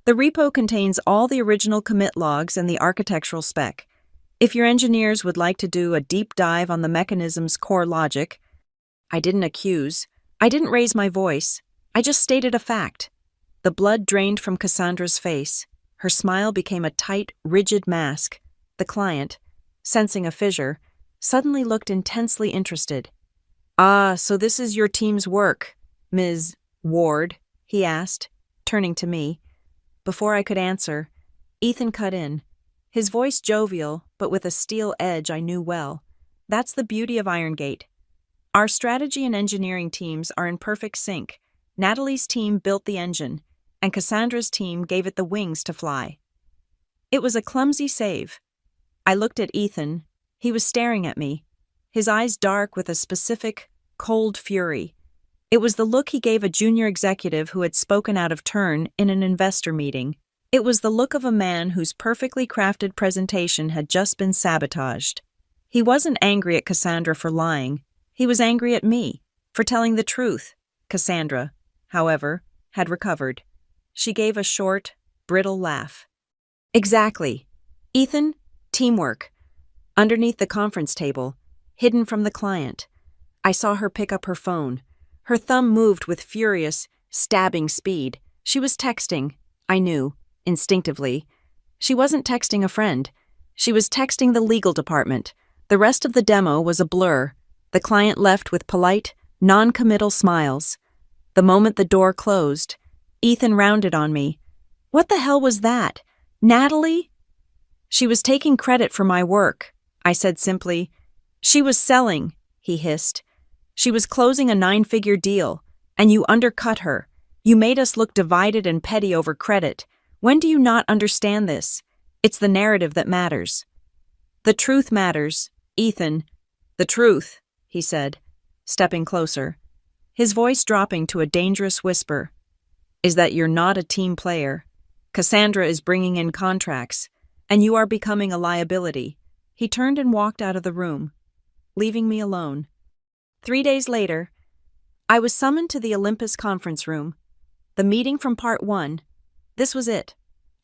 The repo contains all the original commit logs and the architectural spec. If your engineers would like to do a deep dive on the mechanism's core logic—" I didn't accuse. I didn't raise my voice. I just stated a fact. The blood drained from Cassandra's face. Her smile became a tight, rigid mask. The client, sensing a fissure, suddenly looked intensely interested. "Ah, so this is your team's work, Ms. Ward?" he asked, turning to me. Before I could answer, Ethan cut in, his voice jovial, but with a steel edge I knew well. "That's the beauty of Irongate. Our strategy and engineering teams are in perfect sync. Natalie's team built the engine, and Cassandra's team gave it the wings to fly." It was a clumsy save. I looked at Ethan. He was staring at me, his eyes dark with a specific, cold fury. It was the look he gave a junior executive who had spoken out of turn in an investor meeting. It was the look of a man whose perfectly crafted presentation had just been sabotaged. He wasn't angry at Cassandra for lying. He was angry at me for telling the truth. Cassandra, however, had recovered. She gave a short, brittle laugh. "Exactly. Ethan, teamwork." Underneath the conference table, hidden from the client, I saw her pick up her phone. Her thumb moved with furious, stabbing speed. She was texting, I knew, instinctively. She wasn't texting a friend. She was texting the legal department. The rest of the demo was a blur. The client left with polite, non-committal smiles. The moment the door closed, Ethan rounded on me. "What the hell was that? Natalie?" "She was taking credit for my work," I said simply. "She was selling," he hissed. "She was closing a 9-figure deal, and you undercut her. You made us look divided and petty over credit. When do you not understand this? It's the narrative that matters." "The truth matters, Ethan. The truth," he said, stepping closer, his voice dropping to a dangerous whisper, "is that you're not a team player. Cassandra is bringing in contracts, and you are becoming a liability." He turned and walked out of the room, leaving me alone. 3 days later, I was summoned to the Olympus conference room. The meeting from part 1. This was it.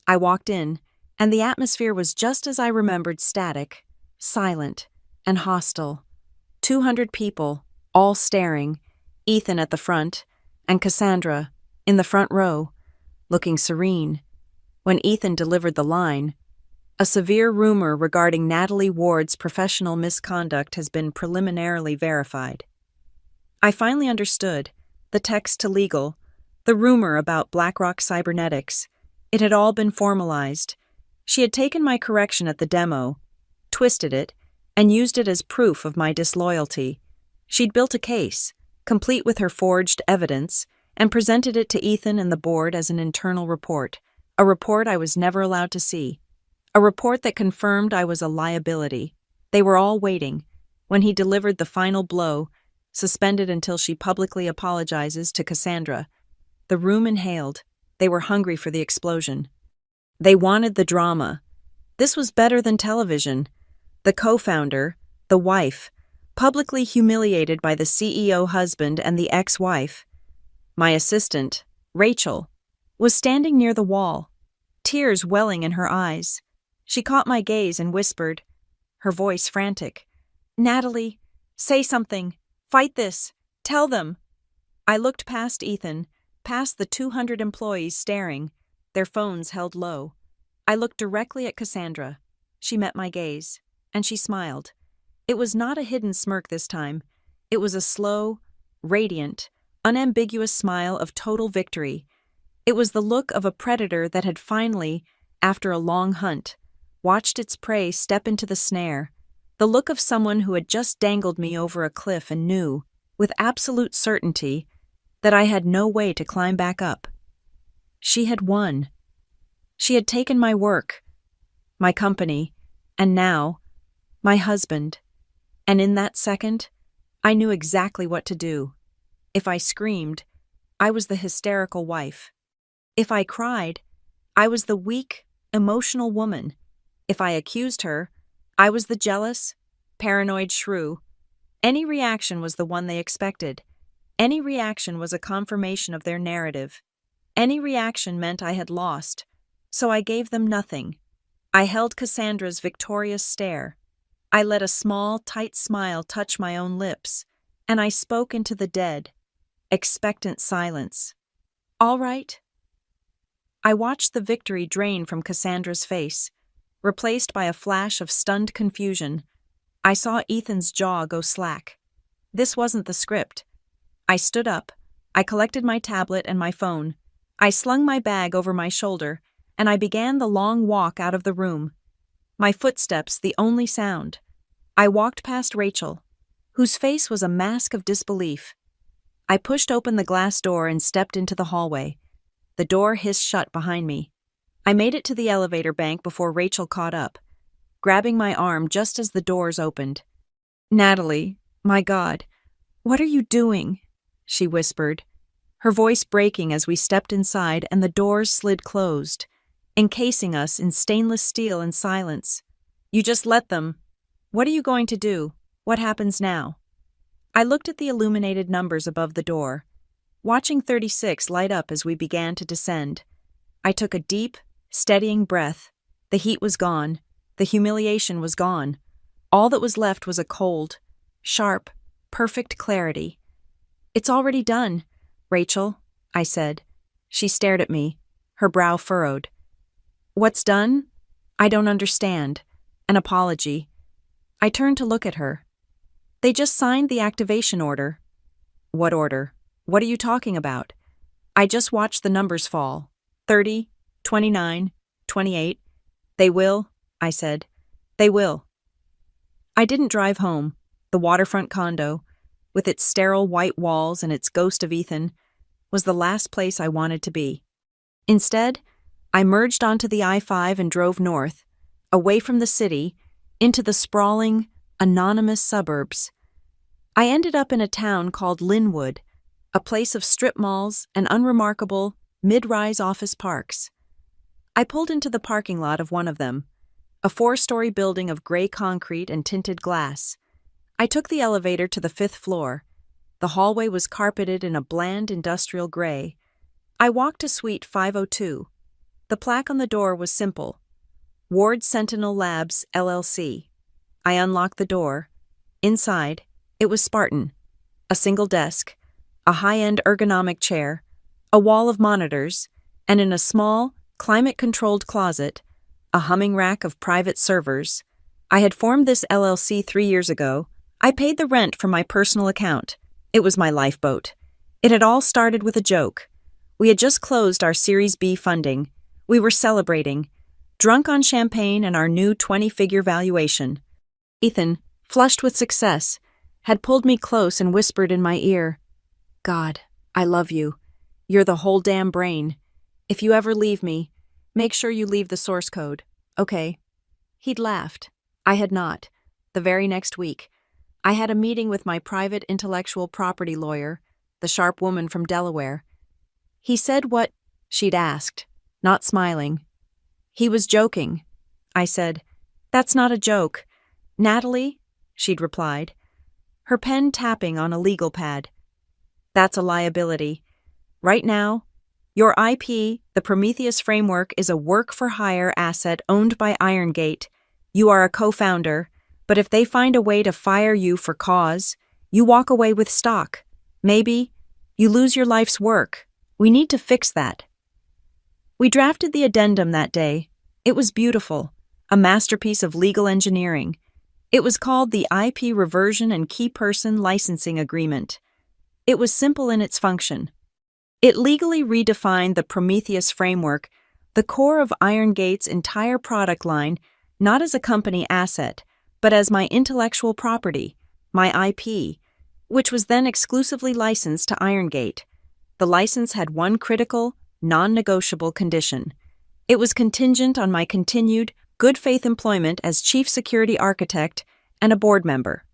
I walked in, and the atmosphere was just as I remembered: static, silent, and hostile. 200 people, all staring, Ethan at the front, and Cassandra, in the front row, looking serene. When Ethan delivered the line, "A severe rumor regarding Natalie Ward's professional misconduct has been preliminarily verified." I finally understood. The text to legal, the rumor about BlackRock Cybernetics, it had all been formalized. She had taken my correction at the demo, twisted it, and used it as proof of my disloyalty. She'd built a case, complete with her forged evidence, and presented it to Ethan and the board as an internal report, a report I was never allowed to see, a report that confirmed I was a liability. They were all waiting. When he delivered the final blow, suspended until she publicly apologizes to Cassandra, the room inhaled. They were hungry for the explosion. They wanted the drama. This was better than television. The co-founder, the wife, publicly humiliated by the CEO husband and the ex-wife. My assistant, Rachel, was standing near the wall, tears welling in her eyes. She caught my gaze and whispered, her voice frantic, "Natalie, say something. Fight this. Tell them." I looked past Ethan, past the 200 employees staring, their phones held low. I looked directly at Cassandra. She met my gaze, and she smiled. It was not a hidden smirk this time. It was a slow, radiant, unambiguous smile of total victory. It was the look of a predator that had finally, after a long hunt, watched its prey step into the snare. The look of someone who had just dangled me over a cliff and knew, with absolute certainty, that I had no way to climb back up. She had won. She had taken my work, my company, and now, my husband. And in that second, I knew exactly what to do. If I screamed, I was the hysterical wife. If I cried, I was the weak, emotional woman. If I accused her, I was the jealous, paranoid shrew. Any reaction was the one they expected. Any reaction was a confirmation of their narrative. Any reaction meant I had lost, so I gave them nothing. I held Cassandra's victorious stare. I let a small, tight smile touch my own lips, and I spoke into the dead, expectant silence. "All right." I watched the victory drain from Cassandra's face, replaced by a flash of stunned confusion. I saw Ethan's jaw go slack. This wasn't the script. I stood up. I collected my tablet and my phone. I slung my bag over my shoulder, and I began the long walk out of the room. My footsteps the only sound. I walked past Rachel, whose face was a mask of disbelief. I pushed open the glass door and stepped into the hallway. The door hissed shut behind me. I made it to the elevator bank before Rachel caught up, grabbing my arm just as the doors opened. "Natalie, my God, what are you doing?" she whispered, her voice breaking as we stepped inside and the doors slid closed, encasing us in stainless steel and silence. "You just let them. What are you going to do? What happens now?" I looked at the illuminated numbers above the door, watching 36 light up as we began to descend. I took a deep, steadying breath. The heat was gone. The humiliation was gone. All that was left was a cold, sharp, perfect clarity. "It's already done, Rachel," I said. She stared at me, her brow furrowed. "What's done? I don't understand." An apology. I turned to look at her. "They just signed the activation order." "What order? What are you talking about?" "I just watched the numbers fall. 30, 29, 28. They will," I said. "They will." I didn't drive home. The waterfront condo, with its sterile white walls and its ghost of Ethan, was the last place I wanted to be. Instead, I merged onto the I-5 and drove north, away from the city, into the sprawling, anonymous suburbs. I ended up in a town called Linwood, a place of strip malls and unremarkable, mid-rise office parks. I pulled into the parking lot of one of them, a 4-story building of gray concrete and tinted glass. I took the elevator to the 5th floor. The hallway was carpeted in a bland industrial gray. I walked to Suite 502. The plaque on the door was simple: Ward Sentinel Labs, LLC. I unlocked the door. Inside, it was Spartan. A single desk, a high-end ergonomic chair, a wall of monitors, and in a small, climate-controlled closet, a humming rack of private servers. I had formed this LLC 3 years ago. I paid the rent from my personal account. It was my lifeboat. It had all started with a joke. We had just closed our Series B funding. We were celebrating, drunk on champagne and our new 20-figure valuation. Ethan, flushed with success, had pulled me close and whispered in my ear, "God, I love you. You're the whole damn brain. If you ever leave me, make sure you leave the source code, okay?" He'd laughed. I had not. The very next week, I had a meeting with my private intellectual property lawyer, the sharp woman from Delaware. He said what she'd asked, not smiling. He was joking. I said, "That's not a joke. Natalie?" she'd replied, her pen tapping on a legal pad. "That's a liability. Right now, your IP, the Prometheus framework, is a work-for-hire asset owned by IronGate. You are a co-founder, but if they find a way to fire you for cause, you walk away with stock. Maybe you lose your life's work. We need to fix that." We drafted the addendum that day. It was beautiful, a masterpiece of legal engineering. It was called the IP Reversion and Key Person Licensing Agreement. It was simple in its function. It legally redefined the Prometheus framework, the core of IronGate's entire product line, not as a company asset, but as my intellectual property, my IP, which was then exclusively licensed to IronGate. The license had one critical, non-negotiable condition. It was contingent on my continued, good-faith employment as chief security architect and a board member.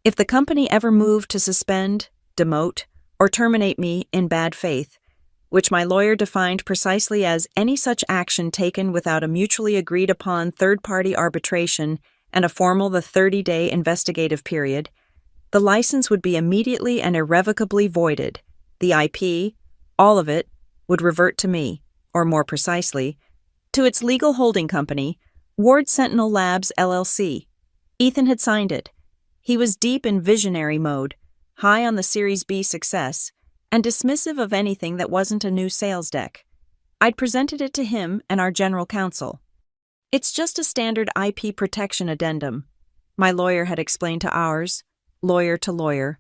If the company ever moved to suspend, demote, or terminate me in bad faith, which my lawyer defined precisely as any such action taken without a mutually agreed-upon third-party arbitration and a formal 30-day investigative period, the license would be immediately and irrevocably voided. The IP, all of it, would revert to me, or more precisely, to its legal holding company, Ward Sentinel Labs LLC. Ethan had signed it. He was deep in visionary mode, high on the Series B success, and dismissive of anything that wasn't a new sales deck. I'd presented it to him and our general counsel. "It's just a standard IP protection addendum," my lawyer had explained to ours, lawyer to lawyer.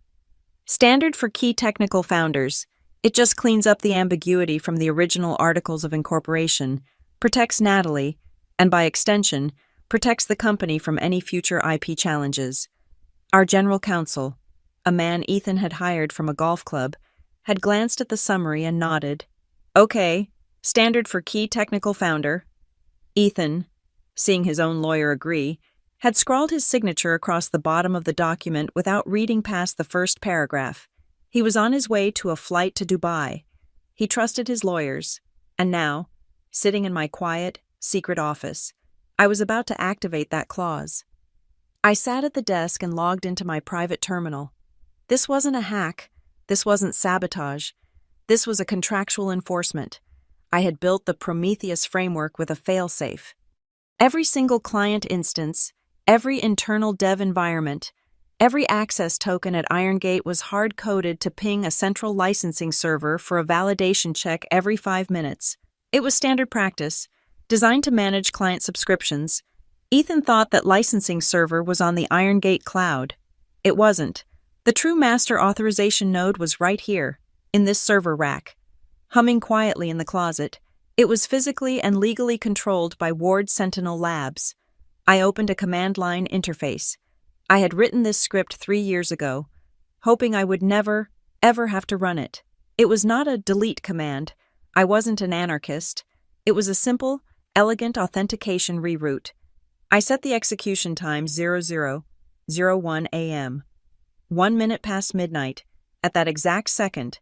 "Standard for key technical founders. It just cleans up the ambiguity from the original Articles of Incorporation, protects Natalie, and by extension, protects the company from any future IP challenges." Our general counsel, a man Ethan had hired from a golf club, had glanced at the summary and nodded. "Okay, standard for key technical founder." Ethan, seeing his own lawyer agree, had scrawled his signature across the bottom of the document without reading past the first paragraph. He was on his way to a flight to Dubai. He trusted his lawyers, and now, sitting in my quiet, secret office, I was about to activate that clause. I sat at the desk and logged into my private terminal. This wasn't a hack. This wasn't sabotage. This was a contractual enforcement. I had built the Prometheus framework with a failsafe. Every single client instance, every internal dev environment, every access token at IronGate was hard-coded to ping a central licensing server for a validation check every 5 minutes. It was standard practice, designed to manage client subscriptions. Ethan thought that licensing server was on the IronGate cloud. It wasn't. The true master authorization node was right here, in this server rack. Humming quietly in the closet, it was physically and legally controlled by Ward Sentinel Labs. I opened a command line interface. I had written this script 3 years ago, hoping I would never, ever have to run it. It was not a delete command. I wasn't an anarchist. It was a simple, elegant authentication reroute. I set the execution time 00:01 a.m. 1 minute past midnight. At that exact second,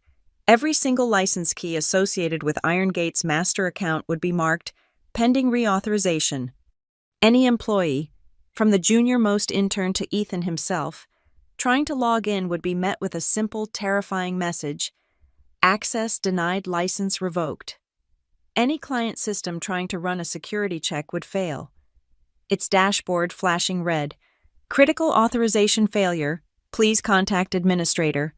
every single license key associated with IronGate's master account would be marked pending reauthorization. Any employee, from the junior-most intern to Ethan himself, trying to log in would be met with a simple, terrifying message: access denied, license revoked. Any client system trying to run a security check would fail. Its dashboard flashing red: critical authorization failure, please contact administrator.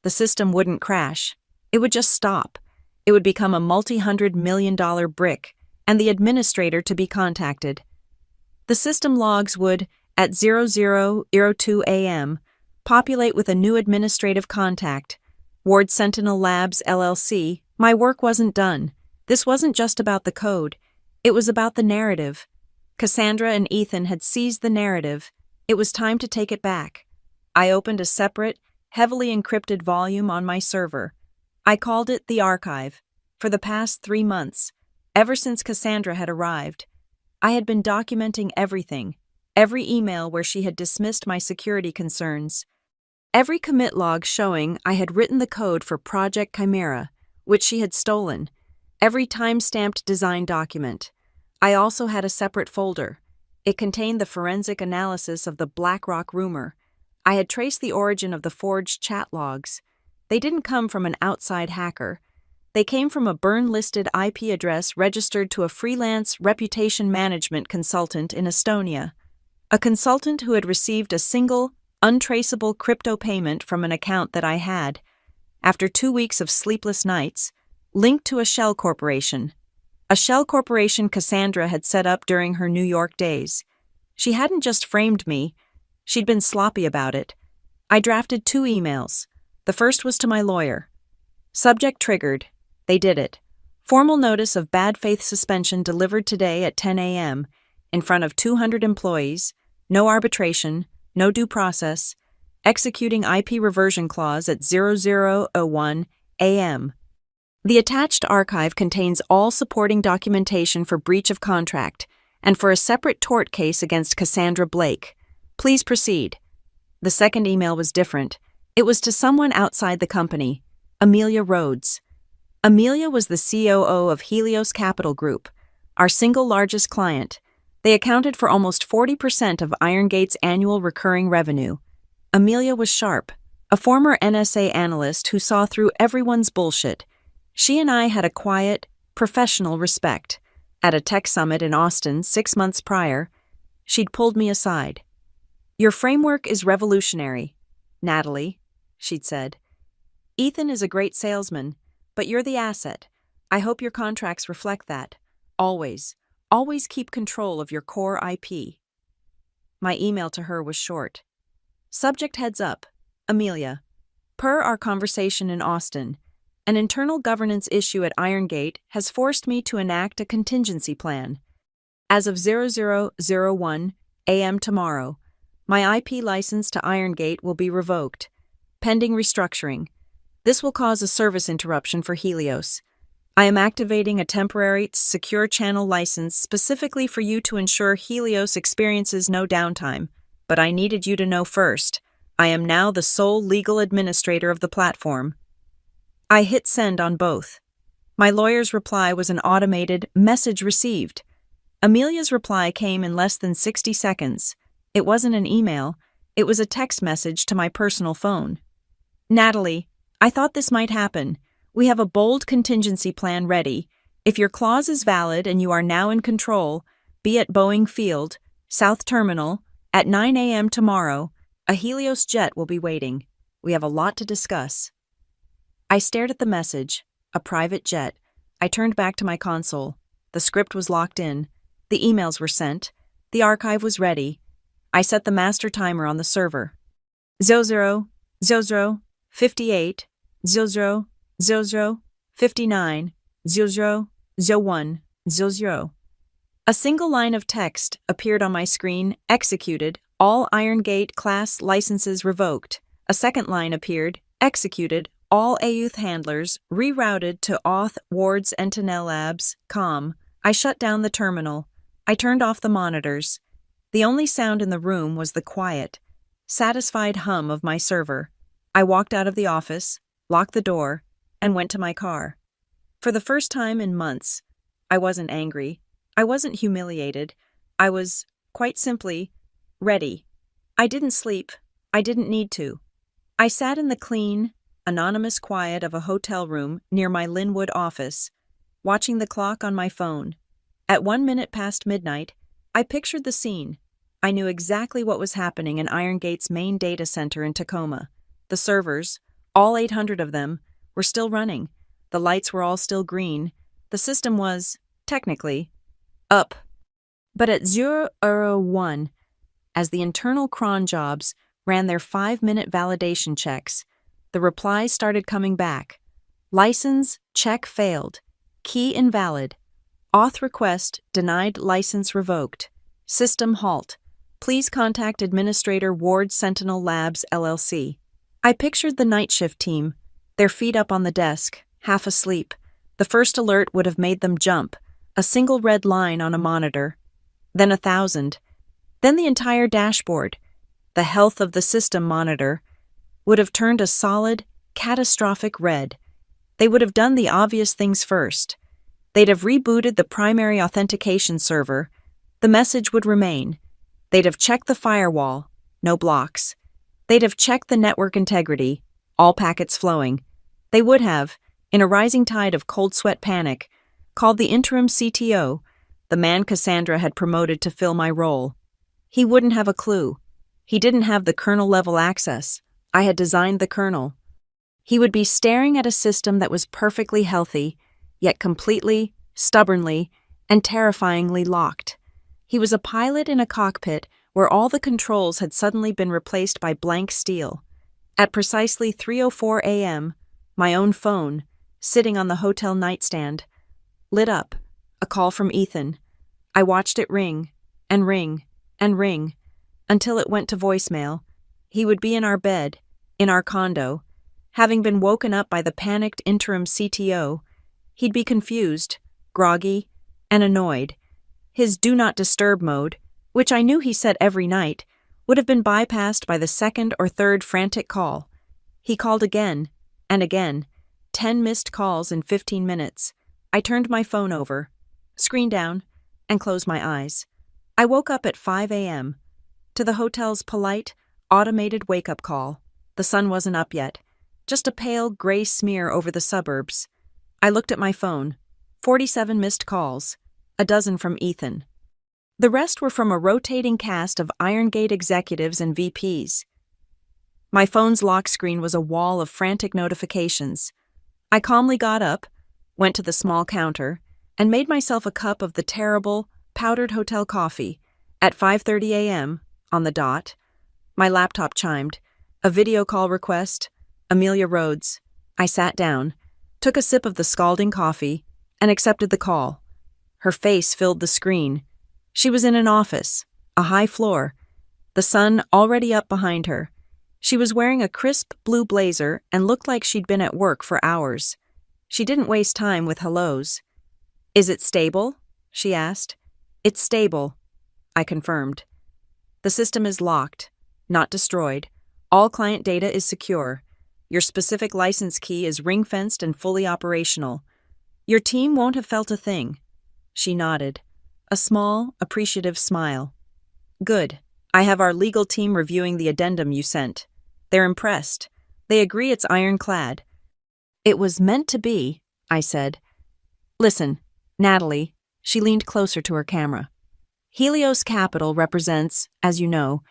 The system wouldn't crash. It would just stop. It would become a multi-$100 million brick, and the administrator to be contacted. The system logs would, at 00:02 a.m., populate with a new administrative contact. Ward Sentinel Labs LLC. My work wasn't done. This wasn't just about the code. It was about the narrative. Cassandra and Ethan had seized the narrative. It was time to take it back. I opened a separate, heavily encrypted volume on my server. I called it the Archive. For the past 3 months, ever since Cassandra had arrived, I had been documenting everything, every email where she had dismissed my security concerns, every commit log showing I had written the code for Project Chimera, which she had stolen, every time-stamped design document. I also had a separate folder. It contained the forensic analysis of the BlackRock rumor. I had traced the origin of the forged chat logs. They didn't come from an outside hacker. They came from a burn-listed IP address registered to a freelance reputation management consultant in Estonia. A consultant who had received a single, untraceable crypto payment from an account that I had, after 2 weeks of sleepless nights, linked to a shell corporation. A shell corporation Cassandra had set up during her New York days. She hadn't just framed me, she'd been sloppy about it. I drafted 2 emails. The first was to my lawyer. Subject triggered. They did it. Formal notice of bad faith suspension delivered today at 10 a.m. in front of 200 employees, no arbitration, no due process, executing IP reversion clause at 00:01 a.m. The attached archive contains all supporting documentation for breach of contract and for a separate tort case against Cassandra Blake. Please proceed. The second email was different. It was to someone outside the company, Amelia Rhodes. Amelia was the COO of Helios Capital Group, our single largest client. They accounted for almost 40% of IronGate's annual recurring revenue. Amelia was sharp, a former NSA analyst who saw through everyone's bullshit. She and I had a quiet, professional respect. At a tech summit in Austin 6 months prior, she'd pulled me aside. "Your framework is revolutionary, Natalie," she'd said. "Ethan is a great salesman, but you're the asset. I hope your contracts reflect that. Always, always keep control of your core IP." My email to her was short. Subject heads up, Amelia. Per our conversation in Austin, an internal governance issue at IronGate has forced me to enact a contingency plan. As of 00:01 a.m. tomorrow, my IP license to IronGate will be revoked, pending restructuring. This will cause a service interruption for Helios. I am activating a temporary secure channel license specifically for you to ensure Helios experiences no downtime, but I needed you to know first. I am now the sole legal administrator of the platform. I hit send on both. My lawyer's reply was an automated message received. Amelia's reply came in less than 60 seconds. It wasn't an email, it was a text message to my personal phone. "Natalie, I thought this might happen. We have a bold contingency plan ready. If your clause is valid and you are now in control, be at Boeing Field, South Terminal, at 9 a.m. tomorrow. A Helios jet will be waiting. We have a lot to discuss." I stared at the message, a private jet. I turned back to my console. The script was locked in. The emails were sent. The archive was ready. I set the master timer on the server. 00, 58, 00, 59, 01, 00. A single line of text appeared on my screen, executed, all IronGate class licenses revoked. A second line appeared, executed, all AUth handlers rerouted to auth wards Entinel Labs, com. I shut down the terminal. I turned off the monitors. The only sound in the room was the quiet, satisfied hum of my server. I walked out of the office, locked the door, and went to my car. For the first time in months, I wasn't angry. I wasn't humiliated. I was, quite simply, ready. I didn't sleep. I didn't need to. I sat in the clean, anonymous quiet of a hotel room near my Linwood office, watching the clock on my phone. At 1 minute past midnight, I pictured the scene. I knew exactly what was happening in IronGate's main data center in Tacoma. The servers, all 800 of them, were still running. The lights were all still green. The system was, technically, up. But at 0:01, as the internal cron jobs ran their 5-minute validation checks, the replies started coming back. License check failed. Key invalid. Auth request denied, license revoked. System halt. Please contact Administrator Ward Sentinel Labs LLC. I pictured the night shift team, their feet up on the desk, half asleep. The first alert would have made them jump, a single red line on a monitor, then 1,000, then the entire dashboard, the health of the system monitor, would have turned a solid, catastrophic red. They would have done the obvious things first. They'd have rebooted the primary authentication server. The message would remain. They'd have checked the firewall, no blocks. They'd have checked the network integrity, all packets flowing. They would have, in a rising tide of cold sweat panic, called the interim CTO, the man Cassandra had promoted to fill my role. He wouldn't have a clue. He didn't have the kernel-level access. I had designed the kernel. He would be staring at a system that was perfectly healthy, yet completely, stubbornly, and terrifyingly locked. He was a pilot in a cockpit where all the controls had suddenly been replaced by blank steel. At precisely 3:04 a.m., my own phone, sitting on the hotel nightstand, lit up, a call from Ethan. I watched it ring, and ring, and ring, until it went to voicemail. He would be in our bed, in our condo. Having been woken up by the panicked interim CTO, he'd be confused, groggy, and annoyed. His do not disturb mode, which I knew he set every night, would have been bypassed by the second or third frantic call. He called again, and again, 10 missed calls in 15 minutes. I turned my phone over, screen down, and closed my eyes. I woke up at 5 a.m. to the hotel's polite, automated wake-up call. The sun wasn't up yet, just a pale gray smear over the suburbs. I looked at my phone. 47 missed calls, a dozen from Ethan. The rest were from a rotating cast of Irongate executives and VPs. My phone's lock screen was a wall of frantic notifications. I calmly got up, went to the small counter, and made myself a cup of the terrible, powdered hotel coffee. At 5:30 a.m., on the dot, my laptop chimed. A video call request, Amelia Rhodes. I sat down, took a sip of the scalding coffee, and accepted the call. Her face filled the screen. She was in an office, a high floor, the sun already up behind her. She was wearing a crisp blue blazer and looked like she'd been at work for hours. She didn't waste time with hellos. "Is it stable?" she asked. "It's stable," I confirmed. "The system is locked, not destroyed. All client data is secure. Your specific license key is ring-fenced and fully operational. Your team won't have felt a thing." She nodded, a small, appreciative smile. "Good. I have our legal team reviewing the addendum you sent. They're impressed. They agree it's ironclad." "It was meant to be," I said. "Listen, Natalie," she leaned closer to her camera. "Helios Capital represents, as you know,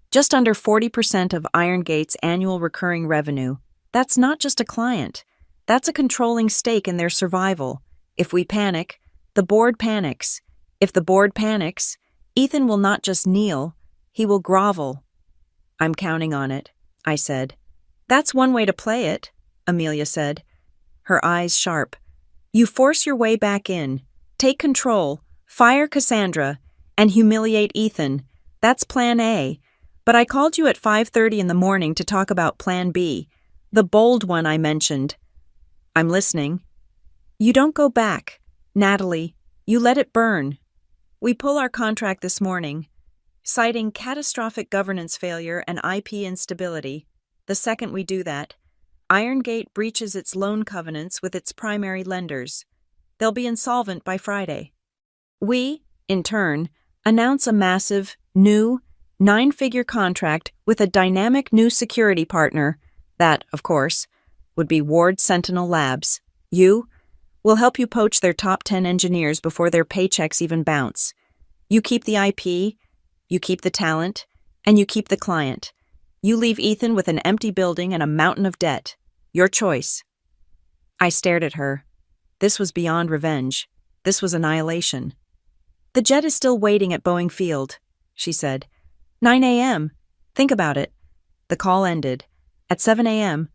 just under 40% of Irongate's annual recurring revenue. That's not just a client. That's a controlling stake in their survival. If we panic, the board panics. If the board panics, Ethan will not just kneel, he will grovel." "I'm counting on it," I said. "That's one way to play it," Amelia said, her eyes sharp. "You force your way back in, take control, fire Cassandra, and humiliate Ethan. That's plan A. But I called you at 5:30 in the morning to talk about plan B, the bold one I mentioned." "I'm listening." "You don't go back, Natalie. You let it burn. We pull our contract this morning, citing catastrophic governance failure and IP instability. The second we do that, Irongate breaches its loan covenants with its primary lenders. They'll be insolvent by Friday. We, in turn, announce a massive, new, 9-figure contract with a dynamic new security partner that, of course, would be Ward Sentinel Labs. You will help you poach their top 10 engineers before their paychecks even bounce. You keep the IP, you keep the talent, and you keep the client. You leave Ethan with an empty building and a mountain of debt. Your choice." I stared at her. This was beyond revenge. This was annihilation. "The jet is still waiting at Boeing Field," she said. 9 a.m. Think about it. The call ended. At 7 a.m.,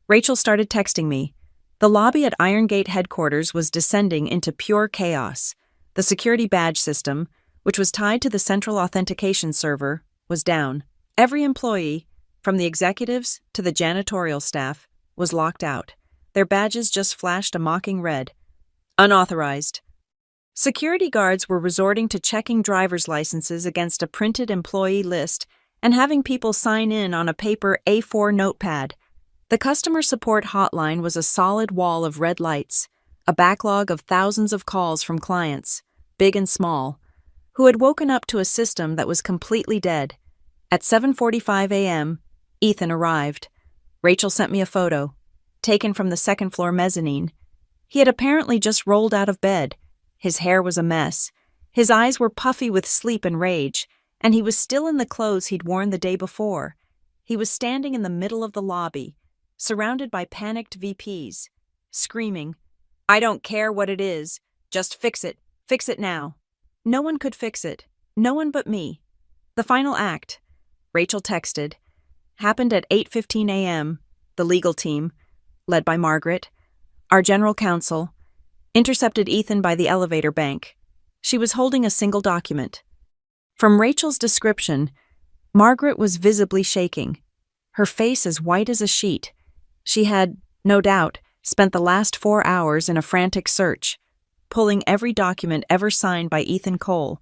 Rachel started texting me. The lobby at Irongate headquarters was descending into pure chaos. The security badge system, which was tied to the central authentication server, was down. Every employee, from the executives to the janitorial staff, was locked out. Their badges just flashed a mocking red. Unauthorized. Security guards were resorting to checking driver's licenses against a printed employee list and having people sign in on a paper A4 notepad. The customer support hotline was a solid wall of red lights, a backlog of thousands of calls from clients, big and small, who had woken up to a system that was completely dead. At 7:45 a.m., Ethan arrived. Rachel sent me a photo, taken from the second-floor mezzanine. He had apparently just rolled out of bed. His hair was a mess. His eyes were puffy with sleep and rage, and he was still in the clothes he'd worn the day before. He was standing in the middle of the lobby, surrounded by panicked VPs, screaming, "I don't care what it is. Just fix it. Fix it now." No one could fix it. No one but me. The final act, Rachel texted, happened at 8:15 a.m. The legal team, led by Margaret, our general counsel, intercepted Ethan by the elevator bank. She was holding a single document. From Rachel's description, Margaret was visibly shaking, her face as white as a sheet. She had, no doubt, spent the last 4 hours in a frantic search, pulling every document ever signed by Ethan Cole,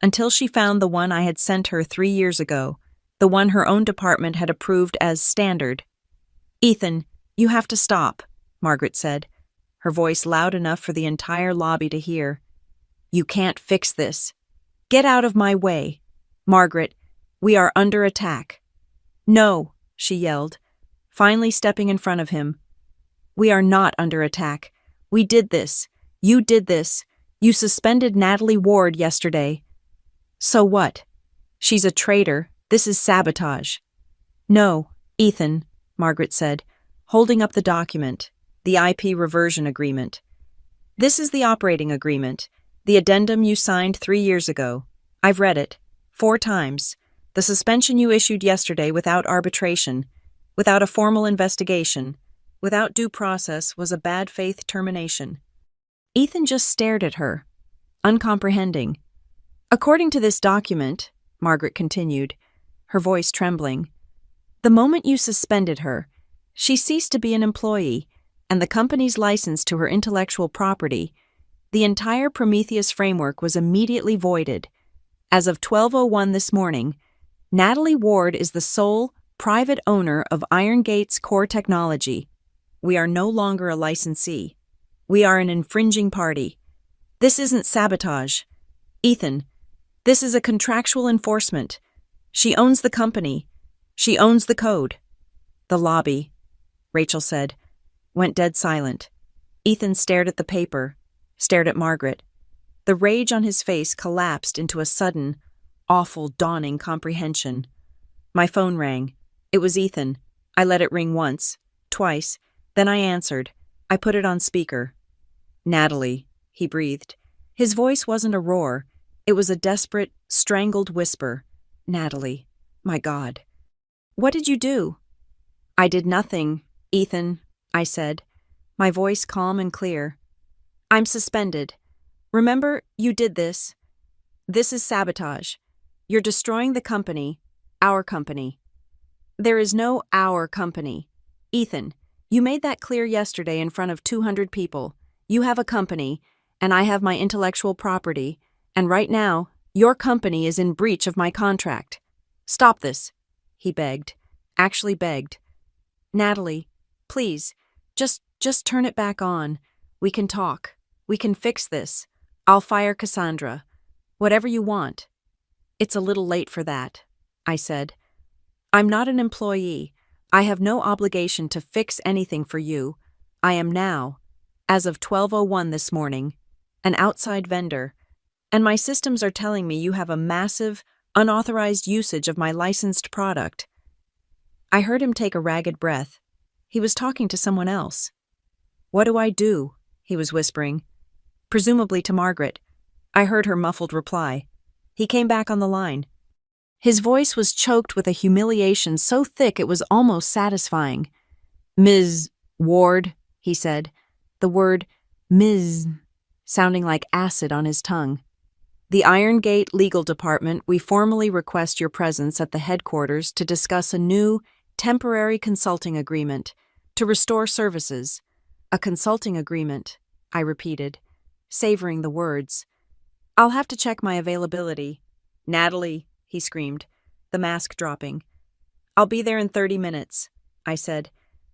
until she found the one I had sent her 3 years ago, the one her own department had approved as standard. "Ethan, you have to stop," Margaret said, her voice loud enough for the entire lobby to hear. "You can't fix this. Get out of my way. Margaret, we are under attack." "No," she yelled, finally stepping in front of him. "We are not under attack. We did this. You did this. You suspended Natalie Ward yesterday." "So what? She's a traitor. This is sabotage." "No, Ethan," Margaret said, holding up the document, the IP reversion agreement. "This is the operating agreement, the addendum you signed 3 years ago. I've read it 4 times. The suspension you issued yesterday without arbitration, without a formal investigation, without due process was a bad faith termination." Ethan just stared at her, uncomprehending. "According to this document," Margaret continued, her voice trembling, "the moment you suspended her, she ceased to be an employee, and the company's license to her intellectual property, the entire Prometheus framework was immediately voided. As of 12:01 this morning, Natalie Ward is the sole private owner of Iron Gates Core Technology. We are no longer a licensee. We are an infringing party. This isn't sabotage. Ethan, this is a contractual enforcement. She owns the company. She owns the code." The lobby, Rachel said, went dead silent. Ethan stared at the paper, stared at Margaret. The rage on his face collapsed into a sudden, awful, dawning comprehension. My phone rang. It was Ethan. I let it ring once, twice, then I answered. I put it on speaker. "Natalie," he breathed. His voice wasn't a roar. It was a desperate, strangled whisper. "Natalie, my God. What did you do?" "I did nothing, Ethan," I said, my voice calm and clear. "I'm suspended. Remember, you did this. This is sabotage. You're destroying the company, our company. There is no our company. Ethan, you made that clear yesterday in front of 200 people. You have a company, and I have my intellectual property, and right now, your company is in breach of my contract. Stop this," he begged, actually begged. "Natalie, please, just turn it back on. We can talk. We can fix this. I'll fire Cassandra. Whatever you want." "It's a little late for that," I said. "I'm not an employee. I have no obligation to fix anything for you. I am now, as of 12:01 this morning, an outside vendor, and my systems are telling me you have a massive, unauthorized usage of my licensed product." I heard him take a ragged breath. He was talking to someone else. "What do I do?" he was whispering. Presumably to Margaret. I heard her muffled reply. He came back on the line. His voice was choked with a humiliation so thick it was almost satisfying. "Ms. Ward," he said, the word Ms. sounding like acid on his tongue. The Iron Gate Legal Department, we formally request your presence at the headquarters to discuss a new, temporary consulting agreement to restore services. A consulting agreement, I repeated, savoring the words. I'll have to check my availability. Natalie, he screamed, the mask dropping. I'll be there in 30 minutes, I said.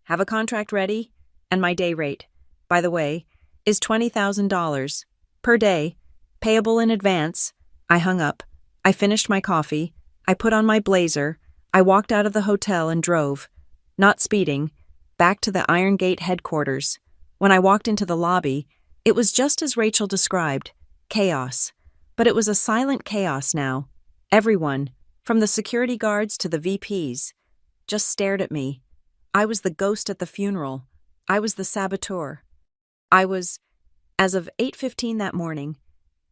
Have a contract ready? And my day rate, by the way, is $20,000 per day, payable in advance. I hung up. I finished my coffee. I put on my blazer. I walked out of the hotel and drove, not speeding, back to the Iron Gate headquarters. When I walked into the lobby, it was just as Rachel described, chaos. But it was a silent chaos now. Everyone, from the security guards to the VPs, just stared at me. I was the ghost at the funeral. I was the saboteur. I was, as of 8:15 that morning,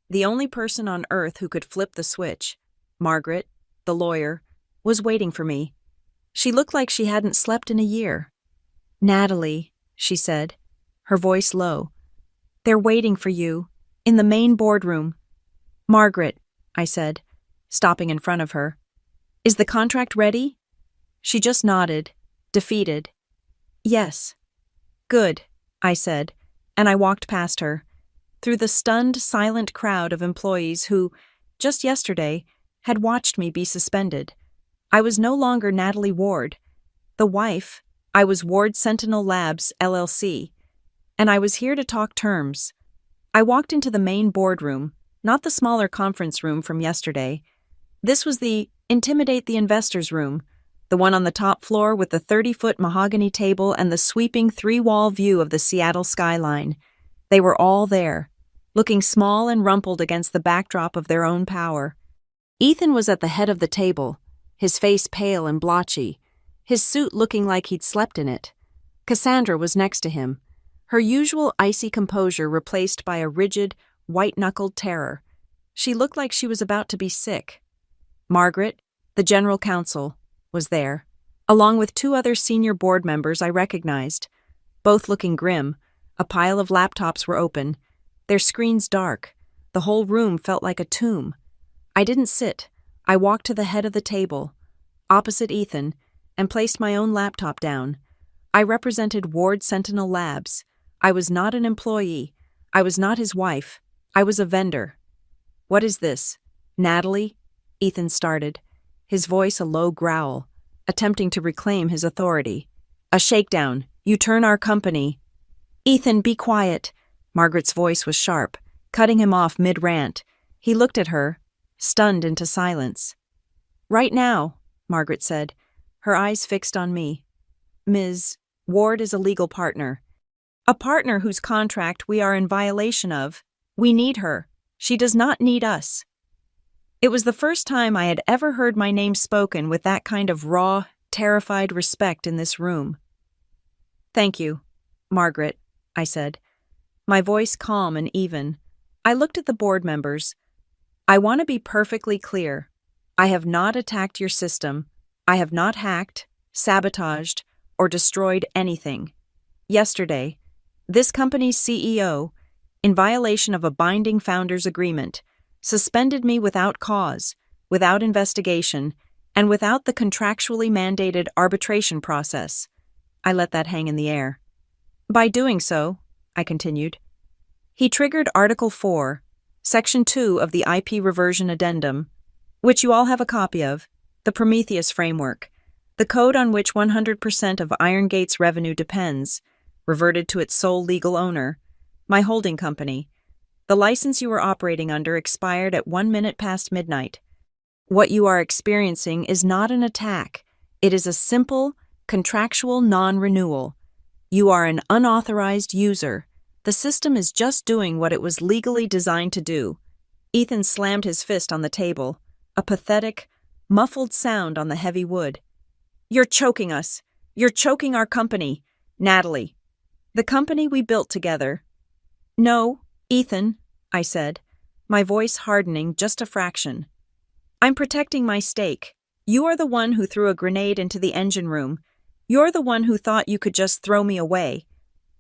the only person on earth who could flip the switch. Margaret, the lawyer, was waiting for me. She looked like she hadn't slept in a year. Natalie, she said, her voice low. They're waiting for you, in the main boardroom. Margaret, I said, stopping in front of her. Is the contract ready? She just nodded, defeated. Yes. Good, I said, and I walked past her, through the stunned, silent crowd of employees who, just yesterday, had watched me be suspended. I was no longer Natalie Ward. The wife, I was Ward Sentinel Labs, LLC, and I was here to talk terms. I walked into the main boardroom, not the smaller conference room from yesterday. This was the Intimidate the Investors room, the one on the top floor with the 30-foot mahogany table and the sweeping three-wall view of the Seattle skyline. They were all there, looking small and rumpled against the backdrop of their own power. Ethan was at the head of the table, his face pale and blotchy, his suit looking like he'd slept in it. Cassandra was next to him, her usual icy composure replaced by a rigid, white-knuckled terror. She looked like she was about to be sick. Margaret, the general counsel, was there, along with two other senior board members I recognized, both looking grim. A pile of laptops were open, their screens dark. The whole room felt like a tomb. I didn't sit. I walked to the head of the table, opposite Ethan, and placed my own laptop down. I represented Ward Sentinel Labs. I was not an employee. I was not his wife. I was a vendor. What is this? Natalie? Ethan started, his voice a low growl, attempting to reclaim his authority. A shakedown. You turn our company. Ethan, be quiet. Margaret's voice was sharp, cutting him off mid-rant. He looked at her, stunned into silence. Right now, Margaret said, her eyes fixed on me. Ms. Ward is a legal partner. A partner whose contract we are in violation of. We need her. She does not need us. It was the first time I had ever heard my name spoken with that kind of raw, terrified respect in this room. Thank you, Margaret, I said, my voice calm and even. I looked at the board members. I want to be perfectly clear. I have not attacked your system. I have not hacked, sabotaged, or destroyed anything. Yesterday, this company's CEO, in violation of a binding founders' agreement, suspended me without cause, without investigation, and without the contractually mandated arbitration process. I let that hang in the air. By doing so, I continued, he triggered Article 4, Section 2 of the IP Reversion Addendum, which you all have a copy of, the Prometheus Framework, the code on which 100% of Iron Gate's revenue depends, reverted to its sole legal owner, my holding company. The license you were operating under expired at 1 minute past midnight. What you are experiencing is not an attack. It is a simple, contractual non-renewal. You are an unauthorized user. The system is just doing what it was legally designed to do. Ethan slammed his fist on the table, a pathetic, muffled sound on the heavy wood. You're choking us. You're choking our company. Natalie. The company we built together. No, Ethan, I said, my voice hardening just a fraction. I'm protecting my stake. You are the one who threw a grenade into the engine room. You're the one who thought you could just throw me away,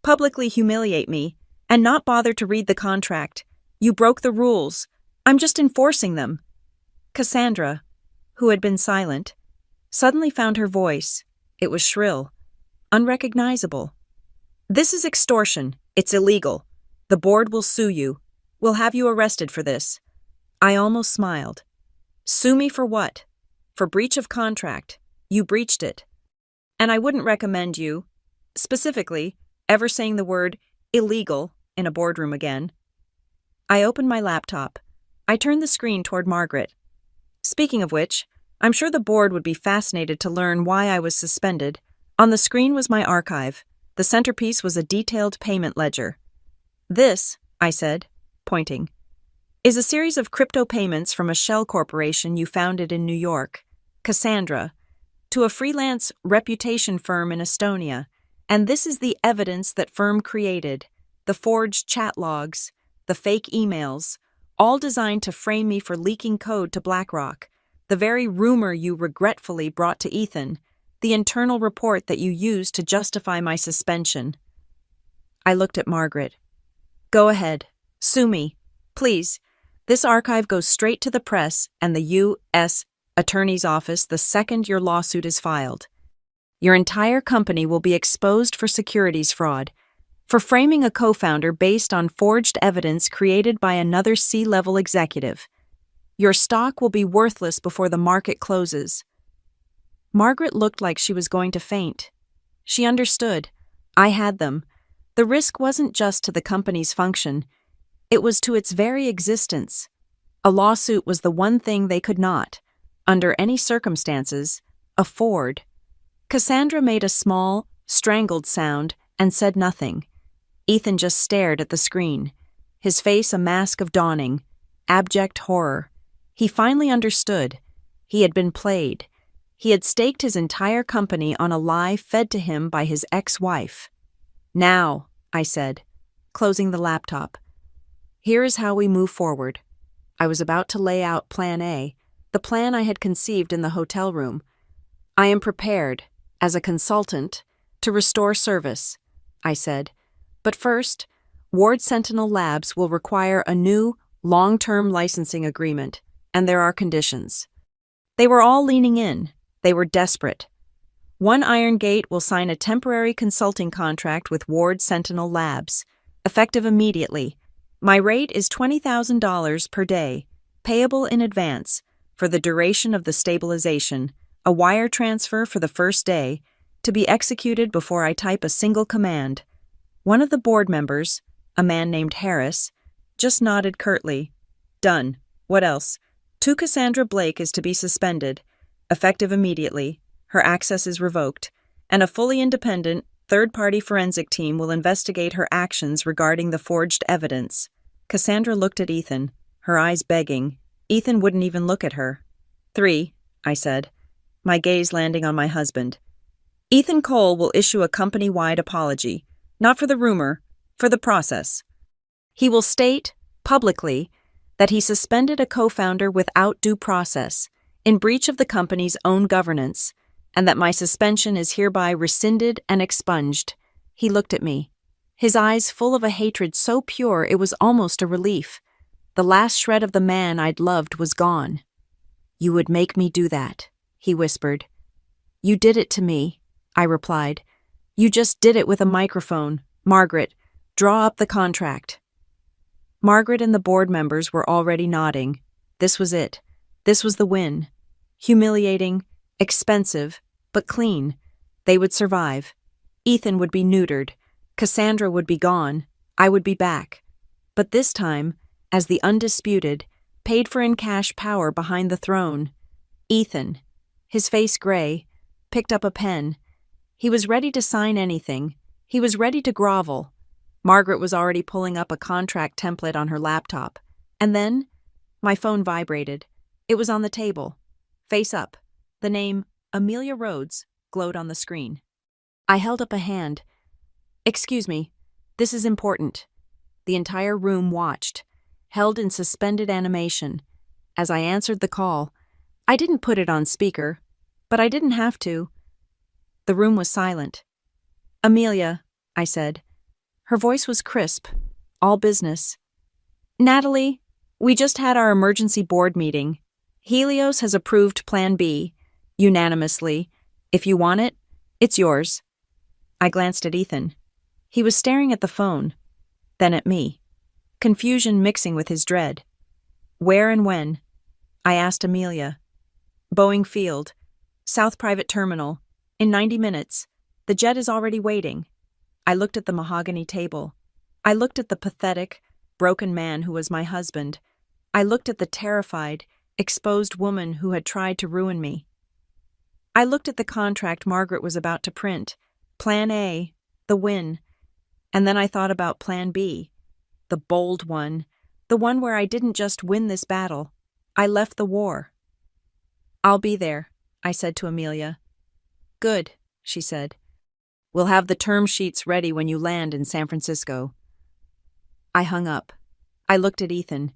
publicly humiliate me, and not bother to read the contract. You broke the rules. I'm just enforcing them. Cassandra, who had been silent, suddenly found her voice. It was shrill, unrecognizable. This is extortion. It's illegal. The board will sue you. We'll have you arrested for this. I almost smiled. Sue me for what? For breach of contract. You breached it. And I wouldn't recommend you, specifically, ever saying the word illegal in a boardroom again. I opened my laptop. I turned the screen toward Margaret. Speaking of which, I'm sure the board would be fascinated to learn why I was suspended. On the screen was my archive. The centerpiece was a detailed payment ledger. This, I said, pointing, is a series of crypto payments from a shell corporation you founded in New York, Cassandra, to a freelance reputation firm in Estonia, and this is the evidence that firm created, the forged chat logs, the fake emails, all designed to frame me for leaking code to BlackRock, the very rumor you regretfully brought to Ethan, the internal report that you used to justify my suspension. I looked at Margaret. Go ahead. Sue me. Please. This archive goes straight to the press and the U.S. Attorney's Office the second your lawsuit is filed. Your entire company will be exposed for securities fraud, for framing a co-founder based on forged evidence created by another C-level executive. Your stock will be worthless before the market closes. Margaret looked like she was going to faint. She understood. I had them. The risk wasn't just to the company's function. It was to its very existence. A lawsuit was the one thing they could not, under any circumstances, afford. Cassandra made a small, strangled sound and said nothing. Ethan just stared at the screen, his face a mask of dawning, abject horror. He finally understood. He had been played. He had staked his entire company on a lie fed to him by his ex-wife. Now, I said, closing the laptop. Here is how we move forward. I was about to lay out Plan A, the plan I had conceived in the hotel room. I am prepared, as a consultant, to restore service, I said. But first, Ward Sentinel Labs will require a new, long-term licensing agreement, and there are conditions. They were all leaning in. They were desperate. One Iron Gate will sign a temporary consulting contract with Ward Sentinel Labs, effective immediately. My rate is $20,000 per day, payable in advance, for the duration of the stabilization, a wire transfer for the first day, to be executed before I type a single command. One of the board members, a man named Harris, just nodded curtly. Done. What else? Cassandra Blake is to be suspended, effective immediately. Her access is revoked, and a fully independent, third-party forensic team will investigate her actions regarding the forged evidence. Cassandra looked at Ethan, her eyes begging. Ethan wouldn't even look at her. 3, I said, my gaze landing on my husband. Ethan Cole will issue a company-wide apology, not for the rumor, for the process. He will state, publicly, that he suspended a co-founder without due process, in breach of the company's own governance, and that my suspension is hereby rescinded and expunged. He looked at me, his eyes full of a hatred so pure it was almost a relief. The last shred of the man I'd loved was gone. You would make me do that, he whispered. You did it to me, I replied. You just did it with a microphone. Margaret, draw up the contract. Margaret and the board members were already nodding. This was it. This was the win. Humiliating, expensive, but clean. They would survive. Ethan would be neutered. Cassandra would be gone. I would be back. But this time, as the undisputed, paid-for-in-cash power behind the throne, Ethan, his face gray, picked up a pen. He was ready to sign anything. He was ready to grovel. Margaret was already pulling up a contract template on her laptop. And then, my phone vibrated. It was on the table. Face up. The name, Amelia Rhodes, glowed on the screen. I held up a hand. Excuse me, this is important. The entire room watched, held in suspended animation. As I answered the call, I didn't put it on speaker, but I didn't have to. The room was silent. Amelia, I said. Her voice was crisp, all business. Natalie, We just had our emergency board meeting. Helios has approved Plan B, unanimously. If you want it, it's yours. I glanced at Ethan. He was staring at the phone, then at me, confusion mixing with his dread. Where and when? I asked Amelia. Boeing Field, South Private Terminal. In 90 minutes. The jet is already waiting. I looked at the mahogany table. I looked at the pathetic, broken man who was my husband. I looked at the terrified, exposed woman who had tried to ruin me. I looked at the contract Margaret was about to print. Plan A, the win. And then I thought about Plan B, the bold one, the one where I didn't just win this battle. I left the war. I'll be there, I said to Amelia. Good, she said. We'll have the term sheets ready when you land in San Francisco. I hung up. I looked at Ethan.